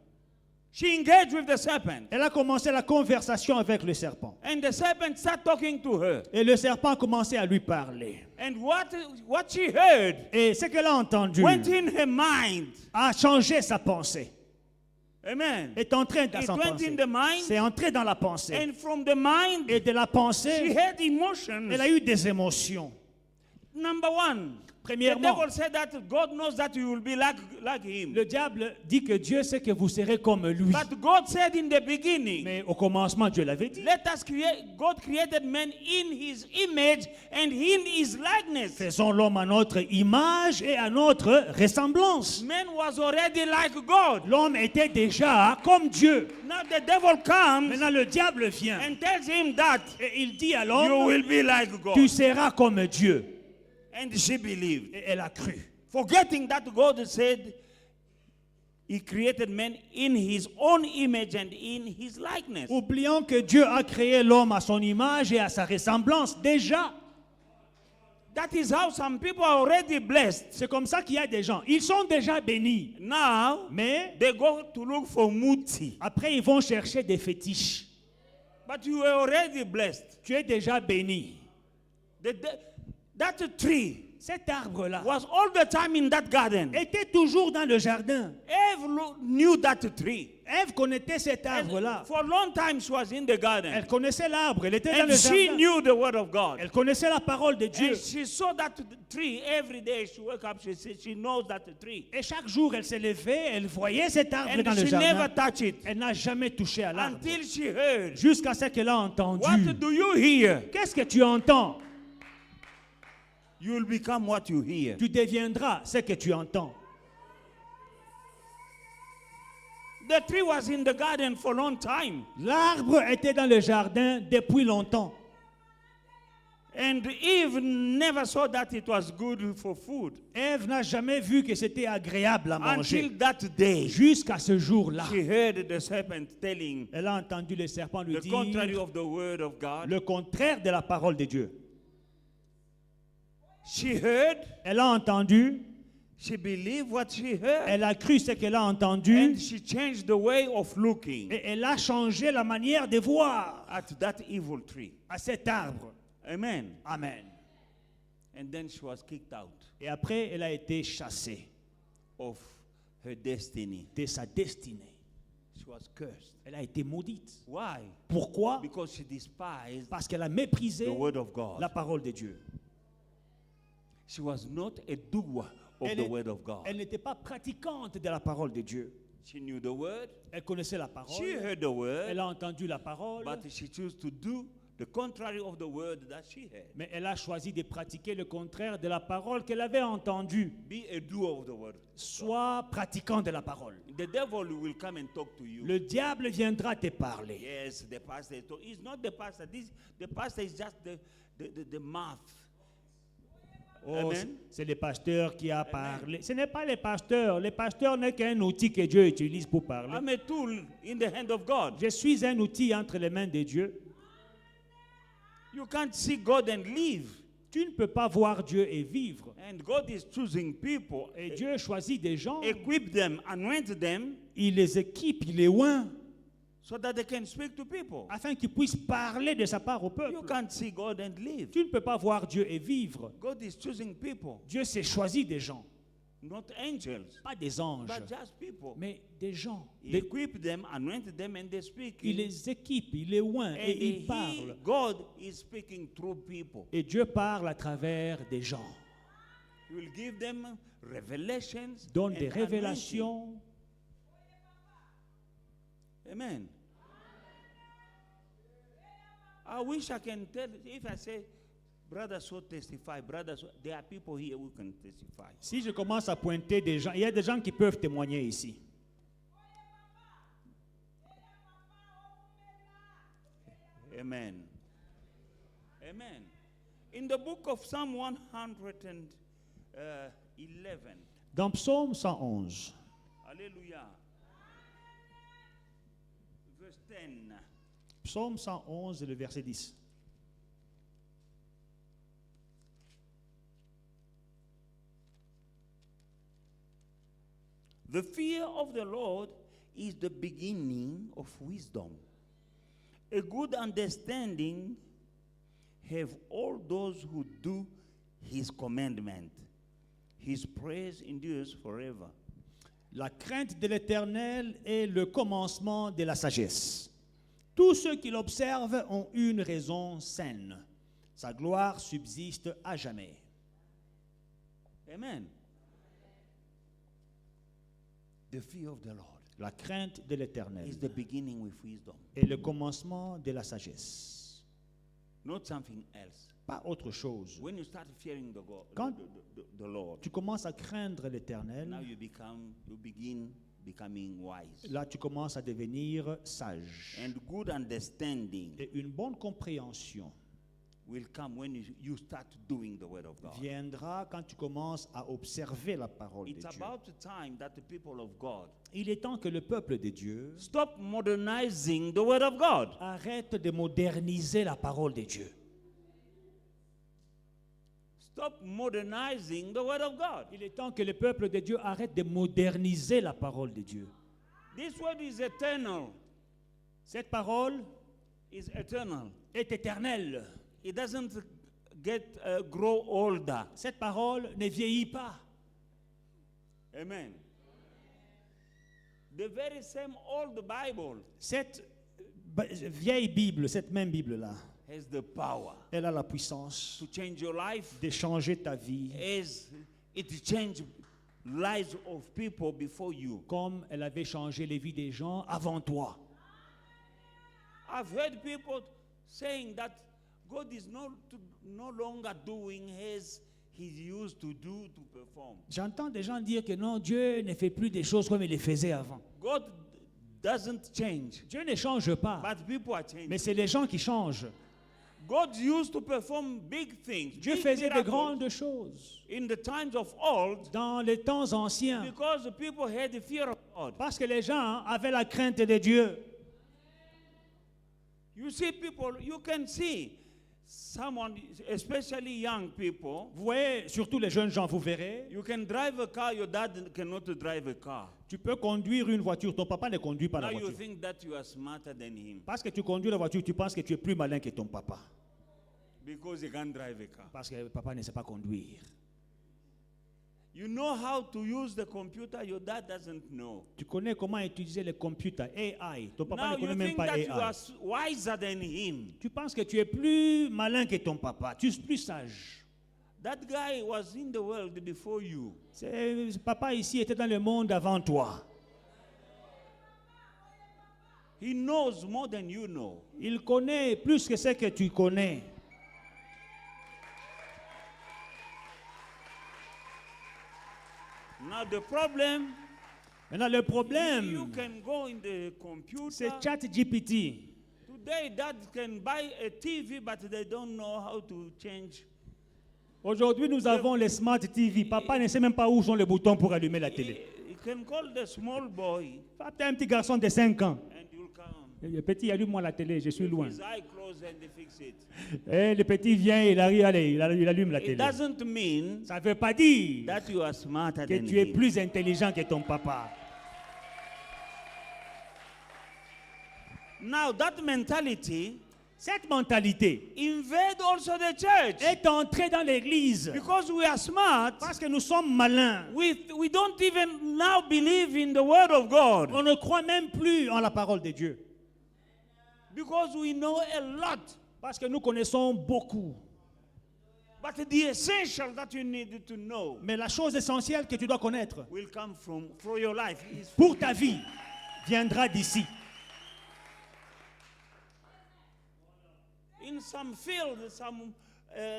She engaged with the serpent. Elle a commencé la conversation avec le serpent. And the serpent started talking to her. Et le serpent a commencé à lui parler. And what she heard Et ce qu'elle a entendu went in her mind. a changé sa pensée. Amen. Est entré dans It sa went pensée. in the mind. C'est entré dans la pensée. And from the mind, Et de la she pensée, had emotions. elle a eu des émotions. Number one, the Premièrement, devil said that God knows that you will be like him. le diable dit que Dieu sait que vous serez comme lui. But God said in the beginning, Mais au commencement, Dieu l'avait dit. let us create, God created man in his image and in his likeness. Faisons l'homme à notre image et à notre ressemblance. Man was already like God. L'homme était déjà comme Dieu. Now the devil comes Maintenant, le diable vient and tells him that et il dit à you l'homme, will be like tu God. seras comme Dieu. And she believed. Et elle a cru. Forgetting that God said he created man in his own image and in his likeness. Oublions que Dieu a créé l'homme à son image et à sa ressemblance déjà. That is how some people are already blessed. C'est comme ça qu'il y a des gens. Ils sont déjà bénis. Now, Mais they go to look for muti. après, ils vont chercher des fétiches. But you were already blessed. Tu es déjà béni. That tree Cet arbre-là was all the time in that garden. était toujours dans le jardin. Eve knew that tree. Ève connaissait cet arbre-là. For a long time she was in the garden. Elle connaissait l'arbre. Elle était dans And le she jardin. knew the word of God. Elle connaissait la parole de Dieu. And she saw that tree every day. She woke up, she knows that tree. Et chaque jour, elle s'est levée, elle voyait cet arbre dans And le she jardin. never touched it Elle n'a jamais touché à l'arbre. until she heard. Jusqu'à ce qu'elle a entendu. What do you hear? Qu'est-ce que tu entends? You will become what you hear. Tu deviendras ce que tu entends. The tree was in the garden for a long time. L'arbre était dans le jardin depuis longtemps. And Eve never saw that it was good for food. Ève n'a jamais vu que c'était agréable à manger. Until that day, Jusqu'à ce jour-là, she heard the serpent telling elle a entendu le serpent lui the contrary dire of the word of God. le contraire de la parole de Dieu. She heard, Elle a entendu, she believed what she heard, elle a cru ce qu'elle a entendu, and she changed the way of looking et elle a changé la manière de voir at that evil tree. à cet arbre. Amen. Amen. And then she was kicked out Et après, elle a été chassée of her destiny. de sa destinée. She was cursed. Elle a été maudite. Why? Pourquoi? Because she despised Parce qu'elle a méprisé the word of God. la parole de Dieu. She was not a doer of Elle the est- word of God. Elle n'était pas pratiquante de la parole de Dieu. She knew the word. Elle connaissait la She parole. heard the word. Elle a entendu la parole. But she chose to do the contrary of the word that she heard. Mais elle a choisi de pratiquer le contraire de la parole qu'elle avait entendue. Be a doer of the word. Sois pratiquant de la parole. The devil will come and talk to you. Le diable viendra te parler. Yes, the pastor. It's not the pastor. The pastor is just the mouth. Oh, Amen. c'est le pasteur qui a parlé. Ce n'est pas le pasteur. Le pasteur n'est qu'un outil que Dieu utilise pour parler. I'm a tool in the hand of God. Je suis un outil entre les mains de Dieu. You can't see God and live. Tu ne peux pas voir Dieu et vivre. And God is choosing people, Et Dieu choisit des gens. equip them, anoint them, Il les équipe, il les oint, so that they can speak to people. afin qu'ils puissent parler de sa part au You peuple. can't see God and live. Tu ne peux pas voir Dieu et vivre. God is choosing people, Dieu s'est choisi des gens. not angels, Pas des anges, but just people. mais des gens. He equip them, anoint them, and they speak. Il les équipe, il les oint And et il parle. God is speaking through people. Et Dieu parle à travers des gens. He will give them revelations. Donne and des anointing. révélations. Amen. I wish I can tell, if I say, brother so testify, brother so, there are people here who can testify. Si je commence à pointer des gens, il y a des gens qui peuvent témoigner ici. Amen. Amen. In the book of Psalm 111, Dans Psaume 111, Hallelujah. Verse 10. Psaume 111, le verset 10. The fear of the Lord is the beginning of wisdom. A good understanding have all those who do his commandment. His praise endures forever. La crainte de l'Éternel est le commencement de la sagesse. Tous ceux qui l'observent ont une raison saine. Sa gloire subsiste à jamais. Amen. The fear of the Lord La crainte de l'Éternel is the beginning with wisdom, est le commencement de la sagesse. not something else. Pas autre chose. When you start fearing the God, Quand the Lord, tu commences à craindre now l'Éternel, you begin becoming wise. là tu commences à devenir sage. And good understanding Et une bonne compréhension will come when you start doing the word of God. viendra quand tu commences à observer la parole de It's Dieu. about the time that the people of God Il est temps que le peuple de Dieu stop modernizing the word of God. arrête de moderniser la parole de Dieu. Stop modernizing the word of God. Il est temps que le peuple de Dieu arrête de moderniser la parole de Dieu. This word is eternal. Cette parole Is eternal. est éternelle. It doesn't grow older. Cette parole ne vieillit pas. Amen. The very same old Bible Cette vieille Bible, cette même Bible-là, has the power elle a la puissance to change your life de changer ta vie as it changed lives of people before you. comme elle avait changé les vies des gens avant toi. I've heard people saying that God is no longer doing as he used to do to perform. J'entends des gens dire que non, Dieu ne fait plus des choses comme il les faisait avant. God doesn't change, Dieu ne change pas, but people are changing. mais c'est les gens qui changent. God used to perform big things, Dieu big faisait de miracles grandes choses in the times of old dans les temps anciens because the people had the fear of God. parce que les gens avaient la crainte de Dieu. You see people, you can see someone, especially young people, Vous voyez, surtout les jeunes gens, vous verrez, you can drive a car, your dad cannot drive a car. tu peux conduire une voiture, ton papa ne conduit pas la Now you voiture. think that you are smarter than him Parce que tu conduis la voiture, tu penses que tu es plus malin que ton papa. because he can't drive a car. Parce que papa ne sait pas conduire. You know how to use the computer, your dad doesn't know. Tu connais comment utiliser les computers, AI. Ton papa Now ne you connaît même think pas that you are AI. wiser than him. Tu penses que tu es plus malin que ton papa, tu es plus sage. That guy was in the world before you. Papa ici était dans le monde avant toi. He knows more than you know. Il connaît plus que ce que tu connais. Now the problem, Maintenant, le you problème, can go in the c'est computer. ChatGPT. Today, dad can buy a TV, but they don't know how to change. Aujourd'hui, nous avons les Smart TV. Papa ne sait même pas où sont les boutons pour allumer la télé. You can call the small boy, Papa, un petit garçon de 5 ans. and you'll come. Le petit, allume-moi la télé, je suis loin. His eye closed and they fix it. Et le petit vient, il arrive, allez, il allume la It télé. doesn't mean Ça ne veut pas dire that you are smarter que than tu es him. plus intelligent que ton papa. Now that mentality Cette mentalité invade also the church. est entrée dans l'église Because we are smart, parce que nous sommes malins. we don't even now believe in the word of God. On ne croit même plus en la parole de Dieu Because we know a lot. parce que nous connaissons beaucoup. But the essential that you need to know Mais la chose essentielle que tu dois connaître will come from for your life. Is pour ta vie viendra d'ici. in some field,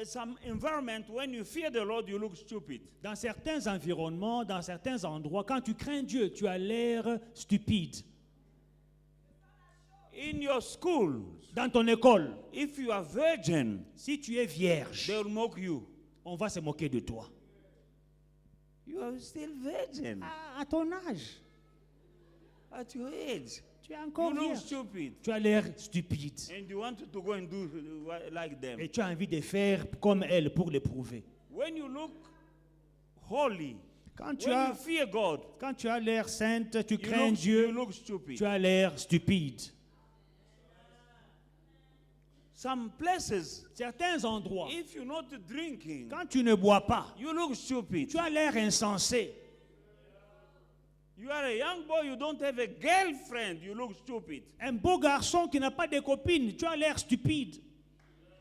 some environment, when you fear the Lord, you look stupid. Dans certains environnements, dans certains endroits, quand tu crains Dieu, tu as l'air stupide. In your school, Dans ton école, if you are virgin, si tu es vierge, they will mock you. on va se moquer de toi. You are still virgin À ton âge, at your age. tu es You encore look vierge. stupid, Tu as l'air stupide. and you want to go and do like them. Et tu as envie de faire comme elle pour l'éprouver. When you look holy, Quand tu when you as, fear God, quand tu as l'air sainte, tu you crains look, Dieu, you look stupid. tu as l'air stupide. Some places, Certains endroits, if you're not drinking, quand tu ne bois pas, you look stupid. tu as l'air insensé. You are a young boy, you don't have a girlfriend, you look stupid. Un beau garçon qui n'a pas de copine, tu as l'air stupide.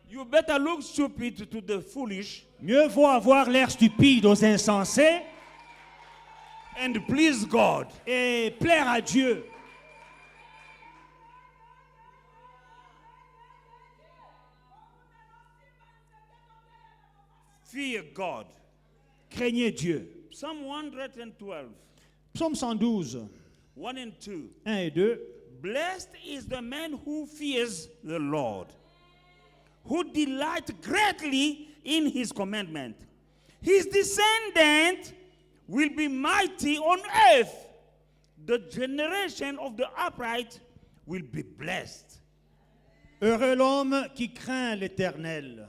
You better look stupid to the foolish Mieux vaut avoir l'air stupide aux insensés and please God. et plaire à Dieu. Fear God. Craignez Dieu. Psalm 112, Psaume 112, 1 and 2. 1 et 2. Blessed is the man who fears the Lord, who delights greatly in his commandment. His descendant will be mighty on earth. The generation of the upright will be blessed. Heureux l'homme qui craint l'Éternel,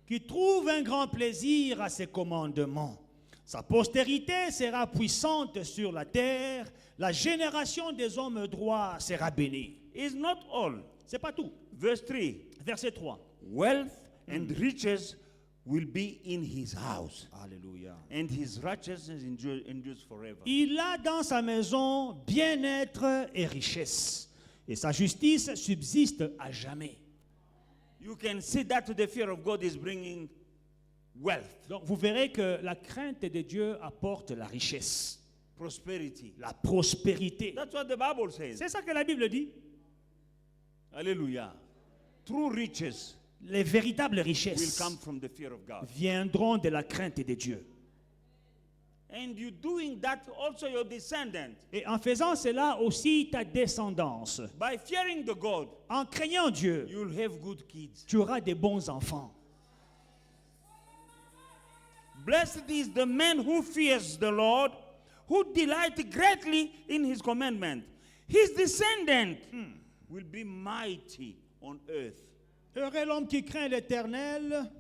qui trouve un grand plaisir à ses commandements. Sa postérité sera puissante sur la terre. La génération des hommes droits sera bénie. Is not all. C'est pas tout. Verse 3. Verset 3. Wealth and riches will be in his house, Alléluia. and his righteousness endures forever. Il a dans sa maison bien-être et richesse, et sa justice subsiste à jamais. You can see that the fear of God is bringing wealth, Donc vous verrez que la crainte de Dieu apporte la richesse, prosperity. la prospérité. That's what the Bible says. C'est ça que la Bible dit. Hallelujah. True riches Les véritables will richesses come from the fear of God. viendront de la crainte de Dieu. And you doing that also your descendant. Et en faisant cela aussi ta descendance. By fearing the God, En craignant Dieu, you'll have good kids. tu auras des bons enfants. Blessed is the man who fears the Lord, who delights greatly in his commandment. His descendant will be mighty on earth. Heureux l'homme qui craint l'Éternel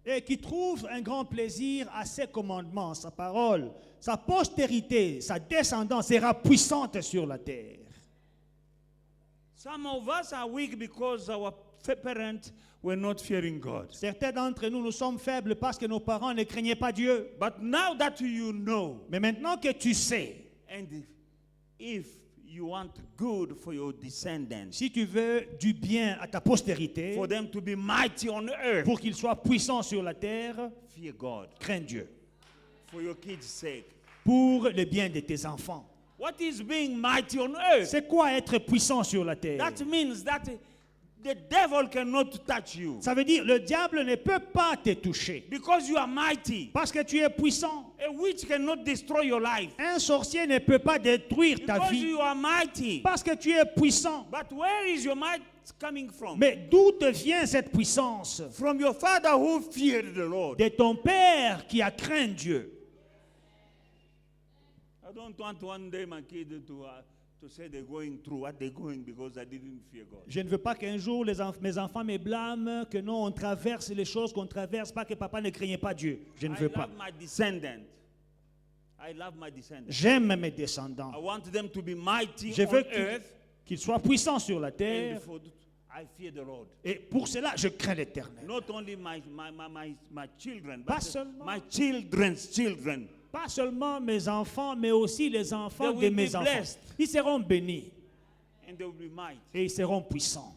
et qui trouve un grand plaisir à ses commandements, sa parole. Sa postérité, sa descendance sera puissante sur la terre. Some of us are weak because our parents were not fearing God. Certains d'entre nous, nous sommes faibles parce que nos parents ne craignaient pas Dieu. But now that you know, Mais maintenant que tu sais, and if you want good for your descendants, si tu veux du bien à ta postérité, for them to be mighty on earth, pour qu'ils soient puissants sur la terre, fear God crains Dieu. for your kids' sake. Pour le bien de tes enfants. What is being mighty on earth? C'est quoi être puissant sur la terre? That means that the devil cannot touch you Ça veut dire le diable ne peut pas te toucher. because you are mighty. Parce que tu es puissant. A witch cannot destroy your life Un sorcier ne peut pas détruire ta because vie. you are mighty. Parce que tu es puissant. But where is your might coming from? Mais d'où te vient cette puissance? From your father who feared the Lord. De ton père qui a craint Dieu. I don't want one day my kid to say they're going through what they're going because I didn't fear God. Je ne veux pas qu'un jour mes enfants me blâment que non, on traverse les choses qu'on traverse, pas que papa ne craignait pas Dieu. Je ne I veux pas. love my descendant. I love my descendants. J'aime mes descendants. I want them to be mighty Je on veux earth. qu'ils soient puissants sur la And terre. I fear the Lord. Et pour cela, je crains l'Éternel. Not only my children, Pas but seulement. my children's children. Pas seulement mes enfants, mais aussi les enfants They de will mes be enfants. blessed. Ils seront bénis And they will be mighty et ils seront puissants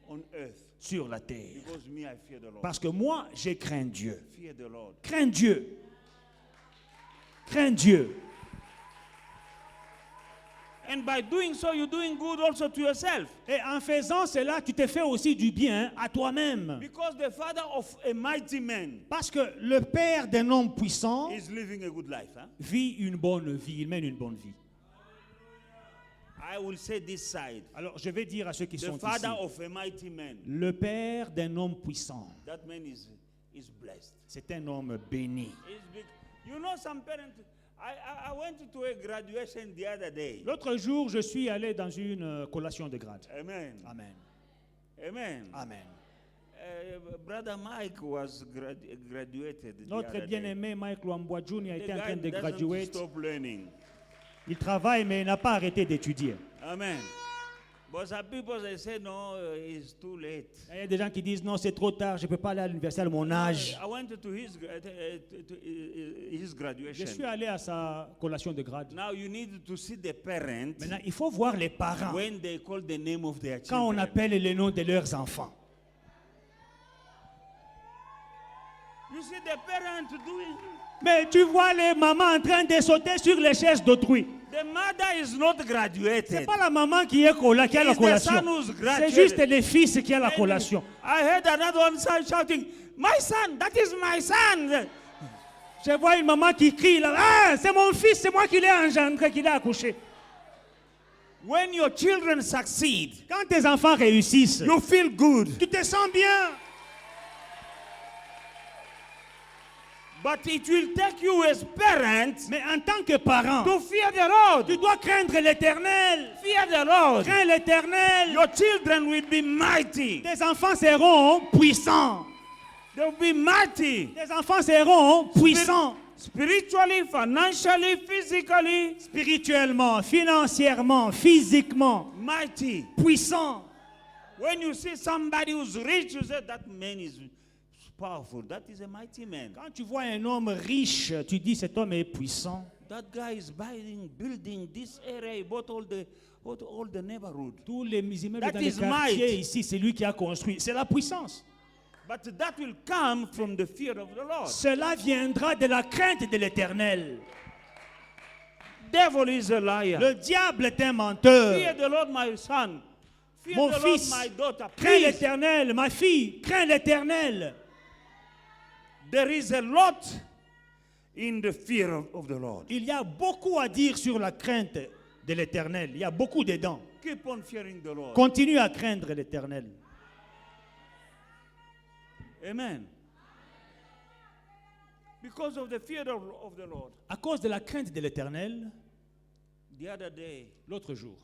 on earth. sur la terre. Because me, I fear the Lord. Parce que moi, je crains Dieu. Fear the Lord. Crains Dieu. Crains Dieu. And by doing so, you're doing good also to yourself. Et en faisant cela, tu te fais aussi du bien à toi-même. Because the father of a mighty man Parce que le père d'un homme puissant is living a good life. Huh? vit une bonne vie, il mène une bonne vie. I will say this side. Alors, je vais dire à ceux qui The sont ici, father of a mighty man. le père d'un homme puissant, That man is blessed. c'est un homme béni. You know, some parents. I went to a graduation the other day. L'autre jour, je suis allé dans une collation de grade. Amen. Amen. Amen. Amen. Brother Mike was graduated. the Notre other day. bien-aimé Mike Luamboa Jr. The était en train de guy doesn't graduer. stop learning. Il travaille, mais il n'a pas arrêté d'étudier. Amen. But some people they say no, it's too late. Il y a des gens qui disent non, c'est trop tard, je ne peux pas aller à l'université à mon âge. I went to his Je graduation. suis allé à sa collation de grade. Now you need to see the parents Maintenant, il faut voir les parents when they call the name of their quand on children. appelle le nom de leurs enfants. You see the parents doing. Mais tu vois les mamans en train de sauter sur les chaises d'autrui. The mother is not Ce graduated. n'est pas la maman qui a la It's the collation. son who's C'est graduated. juste les fils qui ont la collation. I heard another one shouting, "My son, that is my son!" Je vois une maman qui crie là, ah, c'est mon fils, c'est moi qui l'ai engendré, qui l'ai accouché. When your children succeed, Quand tes enfants réussissent, you feel good. tu te sens bien. But it will take you as parents Mais en tant que parent, to fear the Lord. tu dois craindre l'Éternel. Fear the Lord. Crains l'Éternel. Your children will be mighty. Tes enfants seront puissants. They will be mighty. Tes enfants seront puissants. Spiritually, financially, physically, Spirituellement, financièrement, physiquement, mighty. puissants. When you see somebody who's rich, you say that man is powerful. That is a mighty man. Quand tu vois un homme riche, tu dis cet homme est puissant. That guy is building this area. He bought all the neighborhood. Tous les immeubles That dans les is quartiers might. ici, c'est lui qui a construit. C'est la puissance. But that will come from the fear of the Lord. Cela viendra de la crainte de l'Éternel. Devil is a liar. Le diable est un menteur. Fear the Lord, my son. Fear Mon the fils, Lord, my daughter. crains Please. l'Éternel. Ma fille, crains l'Éternel. There is a lot in the fear of the Lord. Il y a beaucoup à dire sur la crainte de l'Éternel. Il y a beaucoup dedans. Keep on fearing the Lord. Continue à craindre l'Éternel. Amen. Because of the fear of the Lord. À cause de la crainte de l'Éternel, The other day, l'autre jour,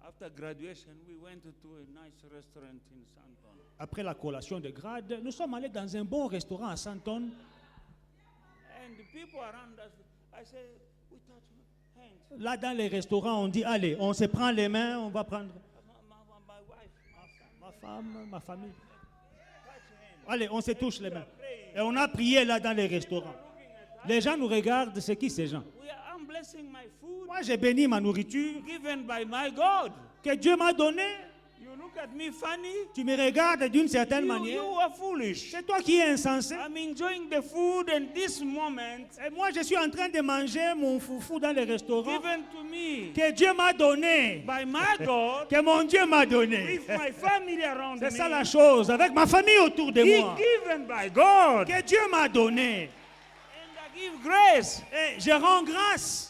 after graduation, we went to a nice restaurant in Santon. après la collation de grade, nous sommes allés dans un bon restaurant à Santon. And the people around us, I said, we touch hands. Là, dans les restaurants, on dit, allez, on se prend les mains, on va prendre My wife, ma femme, ma famille. touch hands. Allez, on se touche les mains. Et on a prié là dans les restaurants. Les gens nous regardent, c'est qui ces gens? I'm blessing my food Moi, j'ai béni ma nourriture given by my God. que Dieu m'a donnée. You look at me funny. Tu me regardes d'une certaine manière. You are foolish. C'est toi qui es insensé. I'm enjoying the food and this moment Et moi, je suis en train de manger mon foufou dans les restaurants given to me que Dieu m'a donné. by my God Que mon Dieu m'a donné. with my family around C'est me. ça la chose, avec ma famille autour de He moi. given by God. Que Dieu m'a donné. And I give grace. Et je rends grâce.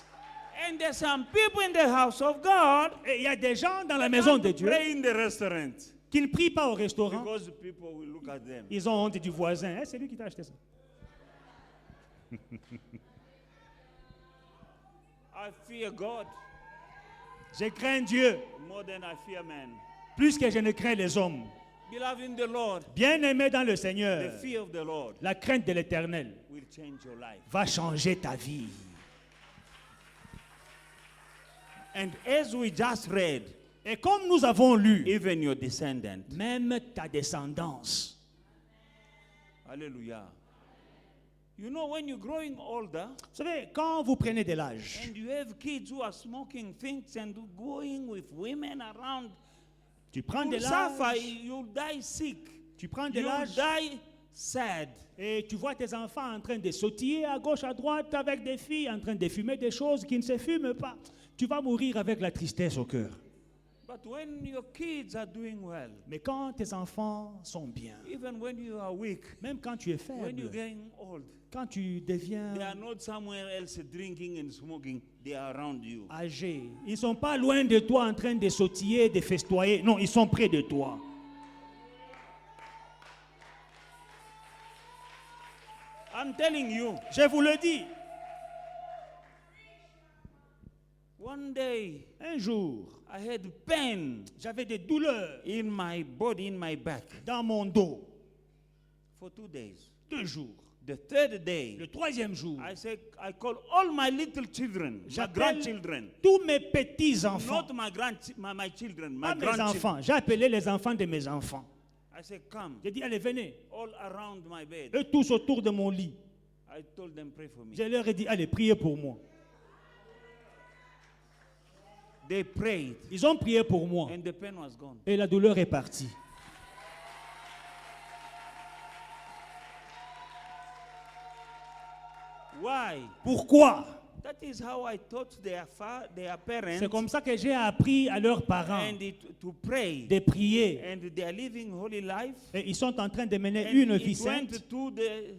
And there's some people in the house of God Et il y a des gens dans la maison de Dieu pray in the restaurant qui ne prient pas au restaurant. because the people will look at them. Ils ont honte du voisin. Eh, c'est lui qui t'a acheté ça. I fear God Je crains Dieu more than I fear man. plus que je ne crains les hommes. Beloved in the Lord, Bien-aimé dans le the Seigneur, fear of the Lord la crainte de l'Éternel will change your life. va changer ta vie. And as we just read, Et comme nous avons lu, even your descendant. même ta descendance. Hallelujah. You know, when you're growing older Vous savez, quand vous prenez de l'âge and you have kids who are smoking things and going with women around, tu prends de you'll suffer, l'âge, you'll die sick, tu prends de you'll l'âge die sad. et tu vois tes enfants en train de sautiller à gauche, à droite avec des filles en train de fumer des choses qui ne se fument pas. Tu vas mourir avec la tristesse au cœur. But when your kids are doing well, Mais quand tes enfants sont bien, even when you are weak, même quand tu es when you're faible, getting old, quand tu deviens they are not somewhere else drinking and smoking, they are around you. âgé, ils ne sont pas loin de toi en train de sautiller, de festoyer. Non, ils sont près de toi. I'm telling you, Je vous le dis, one day un jour, I had pain j'avais des douleurs in my body, in my back, dans mon dos. for 2 days. 2 jours. The third day, Le 3e jour, I said, I call all my little children, my j'appelle grandchildren, tous mes petits-enfants, not my children, my pas mes grandchildren. enfants. J'ai appelé les enfants de mes enfants. I said, come, J'ai dit, allez, venez. all around my bed. Eux tous autour de mon lit. I told them, pray for me. Je leur ai dit, allez, priez pour moi. They prayed, Ils ont prié pour moi. and the pain was gone. Et la douleur est partie. Why? Pourquoi? That is how I taught their parents C'est comme ça que j'ai appris à leurs parents to pray. de prier. And they are living holy life. Et ils sont en train de mener And une it vie sainte went to the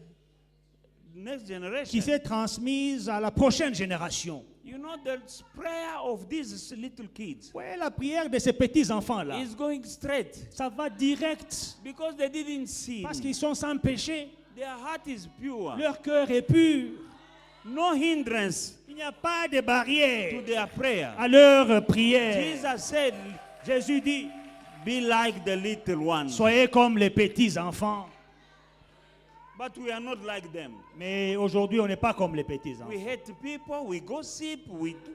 next generation. qui s'est transmise à la prochaine génération. You know, the prayer of these little kids Ouais, la prière de ces petits-enfants-là, is going straight ça va direct because they didn't sin. parce qu'ils sont sans péché. Their heart is pure. Leur cœur est pur. No hindrance Il n'y a pas de to barrière their prayer. à leur prière. Jesus said, Jésus dit, be like the little ones. soyez comme les petits-enfants. But we are not like them. Mais aujourd'hui, on n'est pas comme les petits-enfants. We hate people, we gossip, we do.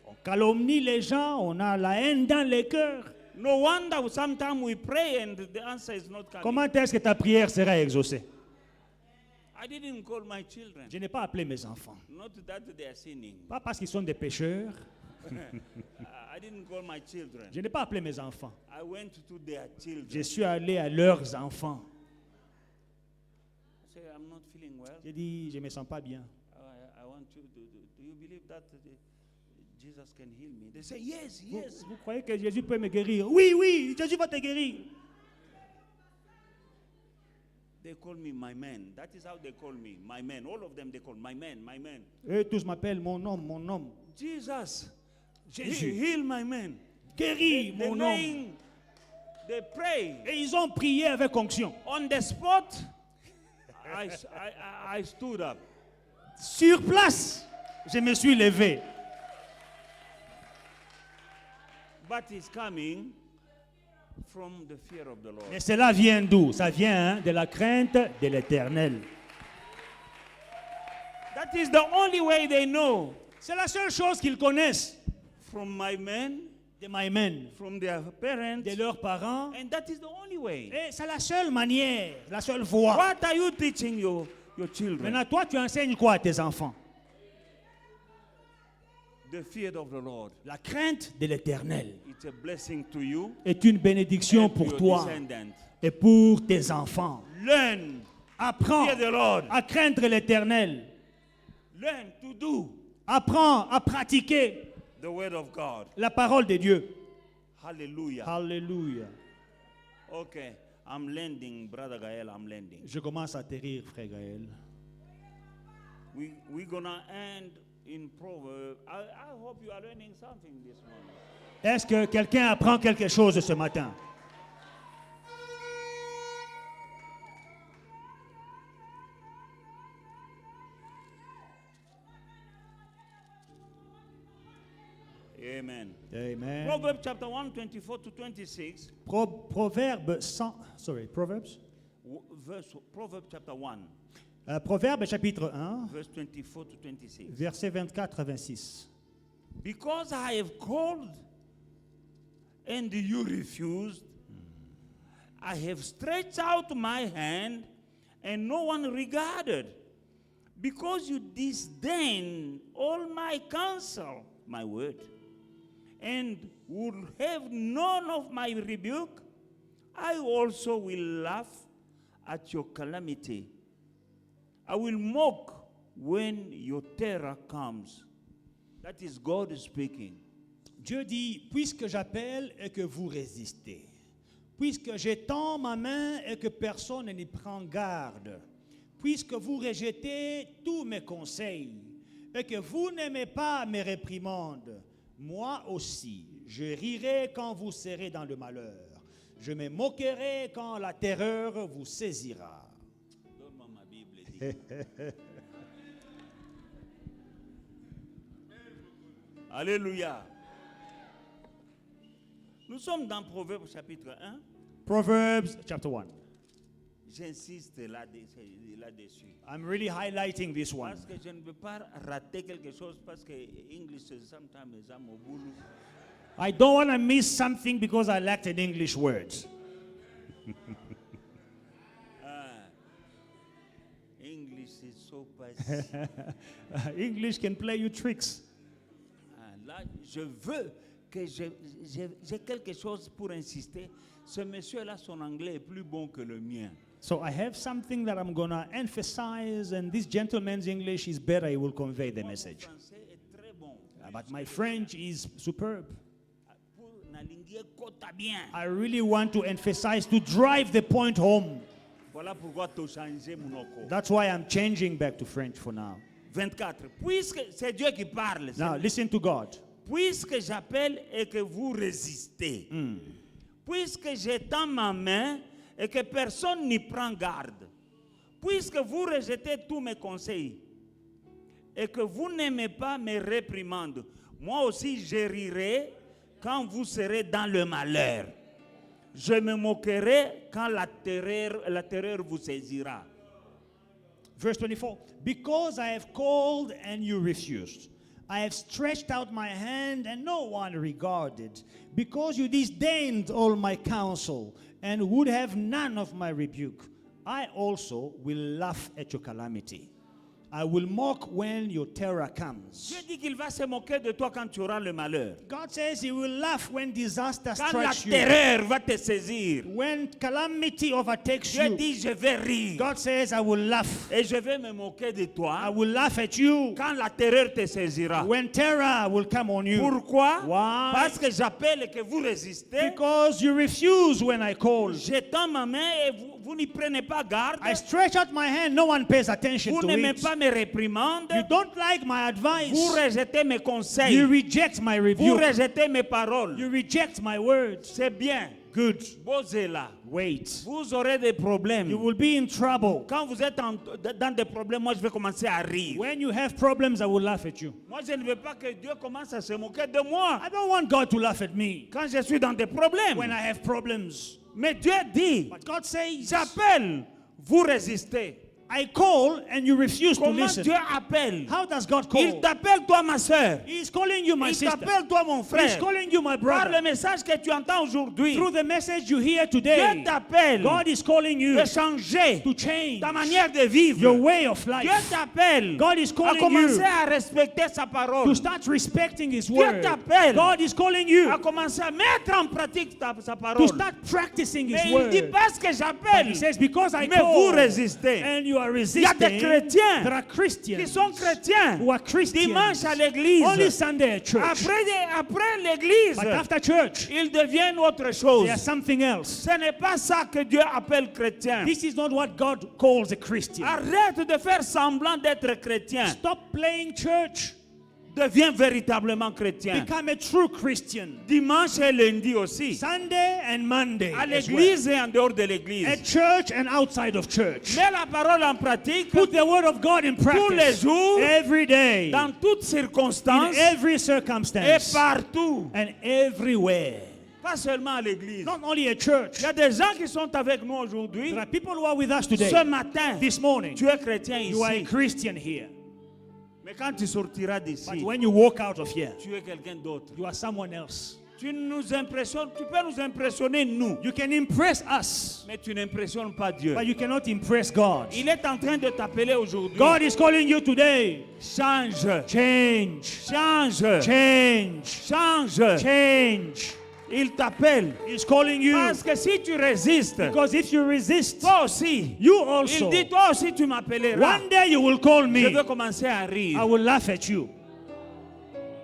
On calomnie les gens, on a la haine dans les cœurs. No wonder sometimes we pray and the answer is not coming. Comment est-ce que ta prière sera exaucée? I didn't call my children. Je n'ai pas appelé mes enfants. Not that they are sinning. Pas parce qu'ils sont des pécheurs. I didn't call my children. Je n'ai pas appelé mes enfants. I went to their children. Je suis allé à leurs enfants. I said, I'm not feeling well. J'ai dit, je ne me sens pas bien. I want you to do you believe that Jesus can heal me? They say, yes, yes. Vous croyez que Jésus peut me guérir? Oui, oui, Jésus va te guérir. They call me my man. That is how they call me, my man. All of them, they call my man, my man. Eux tous m'appellent mon homme, mon homme. Jesus, Jésus. heal my man. Guéris, They mon homme. laying, they pray. Et ils ont prié avec onction. On the spot, I stood up. Sur place, je me suis levé. But it's coming from the fear of the Lord. Mais cela vient d'où? Ça vient de la crainte de l'Éternel. That is the only way they know. C'est la seule chose qu'ils connaissent From my men, de my men, from their parents, de leurs parents. and that is the only way. Et c'est la seule manière, la seule voie. What are you teaching your children? Maintenant, toi, tu enseignes quoi à tes enfants? The fear of the Lord. La crainte de l'Éternel It's a blessing to you est une bénédiction and to pour your toi descendants. et pour tes enfants. Learn, Apprends fear the Lord. à craindre l'Éternel. Learn to do Apprends à pratiquer the word of God. la parole de Dieu. Hallelujah. Alléluia. Okay, I'm landing, Brother Gael, I'm landing. Je commence à atterrir, frère Gaël. We're gonna end in Proverbs. I hope you are learning something this morning. Est-ce que quelqu'un apprend quelque chose ce matin? Amen. Amen. Proverbs chapter 1, 24 to 26. Proverbe 100, Proverbs. Proverbs chapter 1, Proverbe chapitre 1, verse 24 to 26. versets 24 à 26. Because I have called and you refused, I have stretched out my hand and no one regarded. Because you disdain all my counsel, my word, and would have none of my rebuke, I also will laugh at your calamity. I will mock when your terror comes. That is God speaking. Dieu dit, puisque j'appelle et que vous résistez, puisque j'étends ma main et que personne n'y prend garde, puisque vous rejetez tous mes conseils et que vous n'aimez pas mes réprimandes, moi aussi, je rirai quand vous serez dans le malheur. Je me moquerai quand la terreur vous saisira. Donne-moi ma Bible. Alléluia. Nous sommes dans Proverbes chapitre 1. Proverbs chapter 1. J'insiste là-dessus. I'm really highlighting this one. Parce que je ne veux pas rater quelque chose parce que English sometimes is au boulot. I don't want to miss something because I lacked in English words. English is so passive. English can play you tricks. Là, je veux que j'ai quelque chose pour insister. Ce monsieur-là, son anglais est plus bon que le mien. So I have something that I'm going to emphasize, and this gentleman's English is better. He will convey the Mon message. français est très bon. But my French is superb. Pour nalinguer kota bien. I really want to emphasize, to drive the point home. Voilà pourquoi tu as changé mon oko. That's why I'm changing back to French for now. 24. Puisque c'est Dieu qui parle. Now, listen to God. Puisque j'appelle et que vous résistez. Puisque j'étends ma main et que personne n'y prend garde. Puisque vous rejetez tous mes conseils et que vous n'aimez pas mes réprimandes, moi aussi je rirai quand vous serez dans le malheur. Je me moquerai quand la terreur vous saisira. Verse 24. Because I have called and you refused. I have stretched out my hand and no one regarded. Because you disdained all my counsel and would have none of my rebuke, I also will laugh at your calamity. I will mock when your terror comes. Dieu dit qu'il va se moquer de toi quand tu auras le malheur. God says he will laugh when disaster Quand la strikes you. terreur va te saisir. When calamity overtakes Dieu you, dit je vais rire. God says, I will laugh. Et je vais me moquer de I toi will laugh at you quand la terreur te saisira. when terror will come on you. Pourquoi? Why? Parce que j'appelle et que vous résistez. Because you refuse when I call. J'étends ma main et vous n'y prenez pas garde. I stretch out my hand, no one pays attention Vous to n'aimez it. pas mes réprimandes. You don't like my Vous advice. rejetez mes conseils. You reject my Vous review. rejetez mes paroles. You reject my words. C'est bien. Good. Posez là. Wait. Vous aurez des problèmes. You will be in trouble. Quand vous êtes dans des problèmes, moi je vais commencer à rire. When you have problems, I will laugh at you. Moi je ne veux pas que Dieu commence à se moquer de moi I don't want God to laugh at me quand je suis dans des problèmes. when I have problems. Mais Dieu dit, But God says, j'appelle, vous résistez. I call and you refuse to Comment listen. Dieu appelle? How does God Il call? t'appelle toi ma soeur. He is calling you my Il sister. t'appelle toi mon He is frère. calling you my Par le brother. message que tu entends aujourd'hui, Through the message you hear Dieu today, t'appelle God is calling you de changer to change ta manière de vivre. your way of Dieu life, t'appelle God is à calling commencer you à respecter sa parole. to start respecting His Dieu word. t'appelle God is calling à you commencer à mettre en pratique sa to parole. start practicing Mais His il dit word. parce que But j'appelle, He says, because I mais vous call résistez. and you are Il y a des resisting, chrétiens there are qui Christians sont chrétiens who are Christians dimanche à l'église. only Sunday at church. Après l'église, But after church, ils deviennent autre chose. they are something else. Ce n'est pas ça que Dieu appelle chrétien. This is not what God calls a Christian. Arrête de faire semblant d'être chrétien. Stop playing church. Deviens véritablement chrétien. Become a true Christian. Dimanche et lundi aussi. Sunday and Monday. À as well. l'église et en dehors de l'église. At church and outside of church. Mets la parole en pratique Put the word of God in tous les practice. jours, Every day. dans toutes In circonstances every et circumstance. partout. And everywhere. Pas seulement à l'église. Not only at church. Il y a des gens qui sont avec nous aujourd'hui. There are people who are with us today. Ce matin, This morning. tu es chrétien You are a ici. Christian here. Mais quand tu sortiras But d'ici, when you walk out of here, tu es quelqu'un d'autre. you are someone else. Tu nous impressionnes, tu peux nous impressionner nous, You can impress us, mais tu n'impressionnes pas Dieu. but you cannot impress God. Il est en train de t'appeler aujourd'hui. God is calling you today. Change, Change. change, Change. change. Change. Il t'appelle. He's calling you. Parce que si tu résistes, Because if you resist, toi aussi, you il also, dit toi aussi tu m'appelleras. one day you will call Je me. vais commencer à rire. I will laugh at you.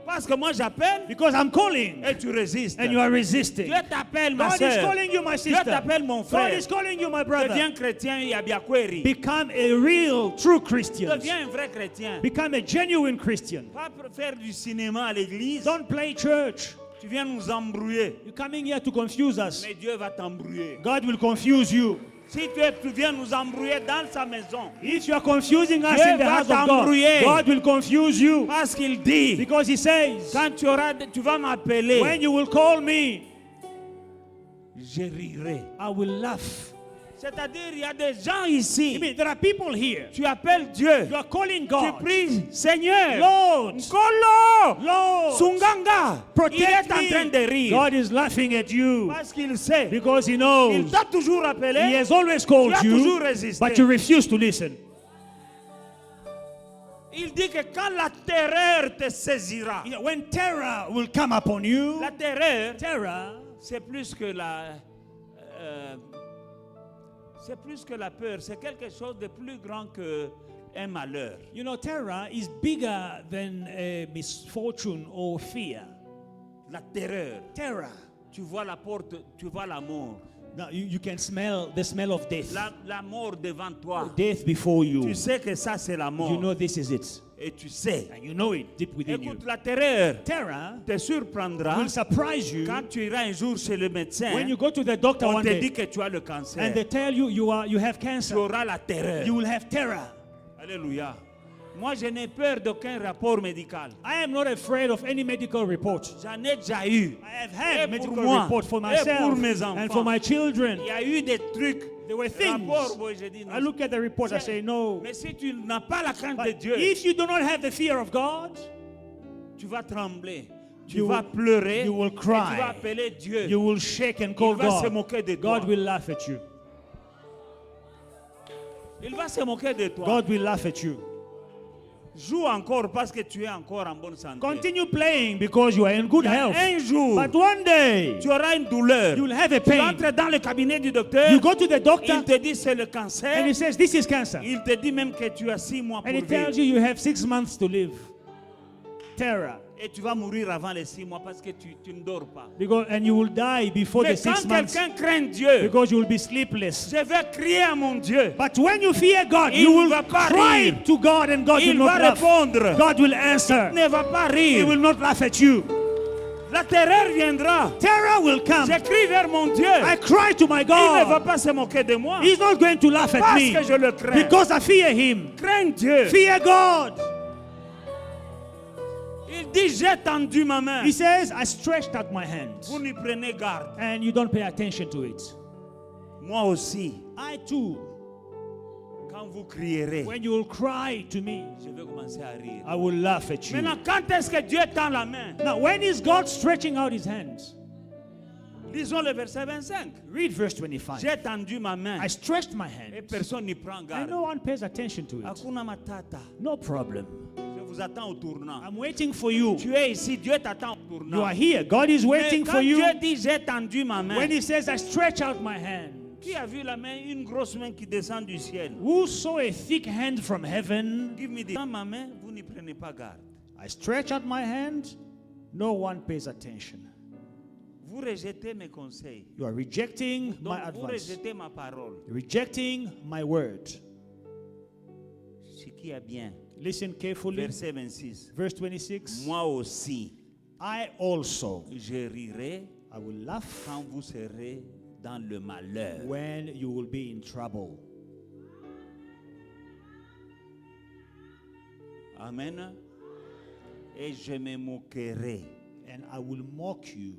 Parce que moi j'appelle Because I'm calling et tu résistes. and you are resisting. Dieu t'appelle ma God is soeur. calling you, my Dieu sister. t'appelle mon God frère. is calling you, my brother. Deviens chrétien et abiakweri. Become a real, true Christian. Deviens un vrai chrétien. Become a genuine Christian. Pas pour faire du cinéma à l'église. Don't play church. Tu viens nous embrouiller. You're coming here to confuse us. Mais Dieu va t'embrouiller. God will confuse you. Si tu viens nous embrouiller dans sa maison, If you are confusing us Dieu in the va house of God, t'embrouiller. God will confuse you. parce qu'il dit, Because He says, quand tu vas m'appeler, when you will call me, je rirai. I will laugh. C'est-à-dire, il y a des gens I ici, mean, there are people here. tu appelles Dieu, You are calling tu God. pries, Seigneur, Lord, Nkolo, Lord, Sunganga, il protect est en train me. de rire. God is laughing at you Parce qu'il sait, because He il knows t'a toujours He appelé, has always called tu as toujours you, résisté. but you refuse to listen. Il dit que quand la terreur te saisira, When terror will come upon you, la terreur, terror, c'est plus que c'est plus que la peur, c'est quelque chose de plus grand que un malheur. you know, terror is bigger than a misfortune or fear. La terreur, Terror. tu vois la porte, tu vois la mort. Now you can smell the smell of death. La mort devant toi. Death before Tu you. sais que ça c'est la mort. You know this is it. Et tu sais. And you know it deep within you. Écoute, la terreur Terror te surprendra will surprise you quand tu iras un jour chez le médecin. when you go to the doctor On one te day dit que tu as le cancer. and they tell you you have Tu cancer. auras la terreur. You will have terror. Alléluia. Moi, je n'ai peur d'aucun rapport médical. I am not afraid of any medical report. J'en ai déjà eu. I have Et had pour medical moi, report for et pour myself mes and enfants. for my children. Il y a eu des trucs. There were things. Rapport, moi, je dis non. I look at the report, I say no. Mais si tu n'as pas la crainte de But Dieu, if you do not have the fear of God, tu vas trembler. Tu You vas will- pleurer. you will et tu cry. vas appeler Dieu. you will shake and call Il va se God. moquer de toi. God will laugh at you. Il va se moquer de toi. God will laugh at you. Joue encore parce que tu es encore en bonne santé. Continue playing because you are in good Il y a health. un jour, But one day, tu auras une douleur. you will have a Tu pain. entres dans le cabinet du docteur. You go to the doctor Il te dit c'est le and cancer. he says, this is cancer. Il te dit même que tu as 6 mois pour And he tells vivre. you you have 6 months to live. Terror. Et tu vas mourir avant les 6 mois parce que tu ne dors pas. And you will die before Mais the quand 6 months quelqu'un craint Dieu, because you will be sleepless. je vais crier à mon Dieu. But when you fear God, Il you ne will va pas cry rire. to God and God Il will va not laugh. répondre. God will answer. Il ne va pas He rire. will not laugh at you. La terreur viendra. Terror will come. J'écris vers mon Dieu. I cry to my Il ne va God. pas se moquer de moi. He's not going to laugh at Parce me que je le crains. because I fear Him. Crains Dieu. Fear God. Il dit, j'ai tendu ma main. He says, I stretched out my hand. Vous n'y prenez garde. And you don't pay attention to it. Moi aussi, I too, quand vous crierez, when you will cry to me, je vais commencer à rire. I will laugh at you. Maintenant, quand est-ce que Dieu tend la main? Now, when is God stretching out His hands? Lisons le verset 25. Read verse 25. J'ai tendu ma main I stretched my et hand, personne n'y prend and garde. no one pays attention to it. Hakuna matata. No problem. Je vous attends au tournant. I'm waiting for you. Tu es ici, Dieu t'attend au You tournant. are here. God is Mais waiting quand for you. Dieu dit j'ai tendu ma main, When He says, I stretch out my hand. qui a vu la main, une grosse main qui descend du ciel? Who saw a thick hand from heaven? Give me the... Dans ma main, vous n'y prenez pas garde. I stretch out my hand. No one pays attention. Vous rejetez mes conseils. You are rejecting Donc, my vous advice. rejetez ma parole. Rejecting my word. Ce qui est bien. Listen carefully. Verset 26. Verse 26. Moi aussi, I also, je rirai I will laugh quand vous serez dans le malheur. when you will be in trouble. Amen. Et je me moquerai And I will mock you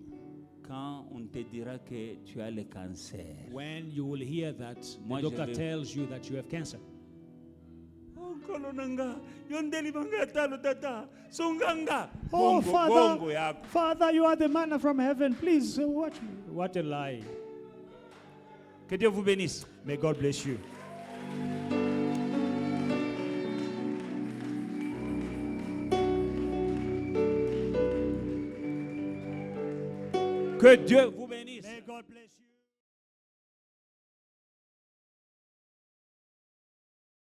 quand on te dira que tu as le cancer. when you will hear that Moi, the je doctor vais- tells you that you have cancer. Oh, kolonanga, yondeli banga talo tata, sunganga. Oh, Bongo, Father, bongo yako. Father, you are the manna from heaven. Please watch me. What a lie. Que Dieu vous bénisse. May God bless you. Que Dieu vous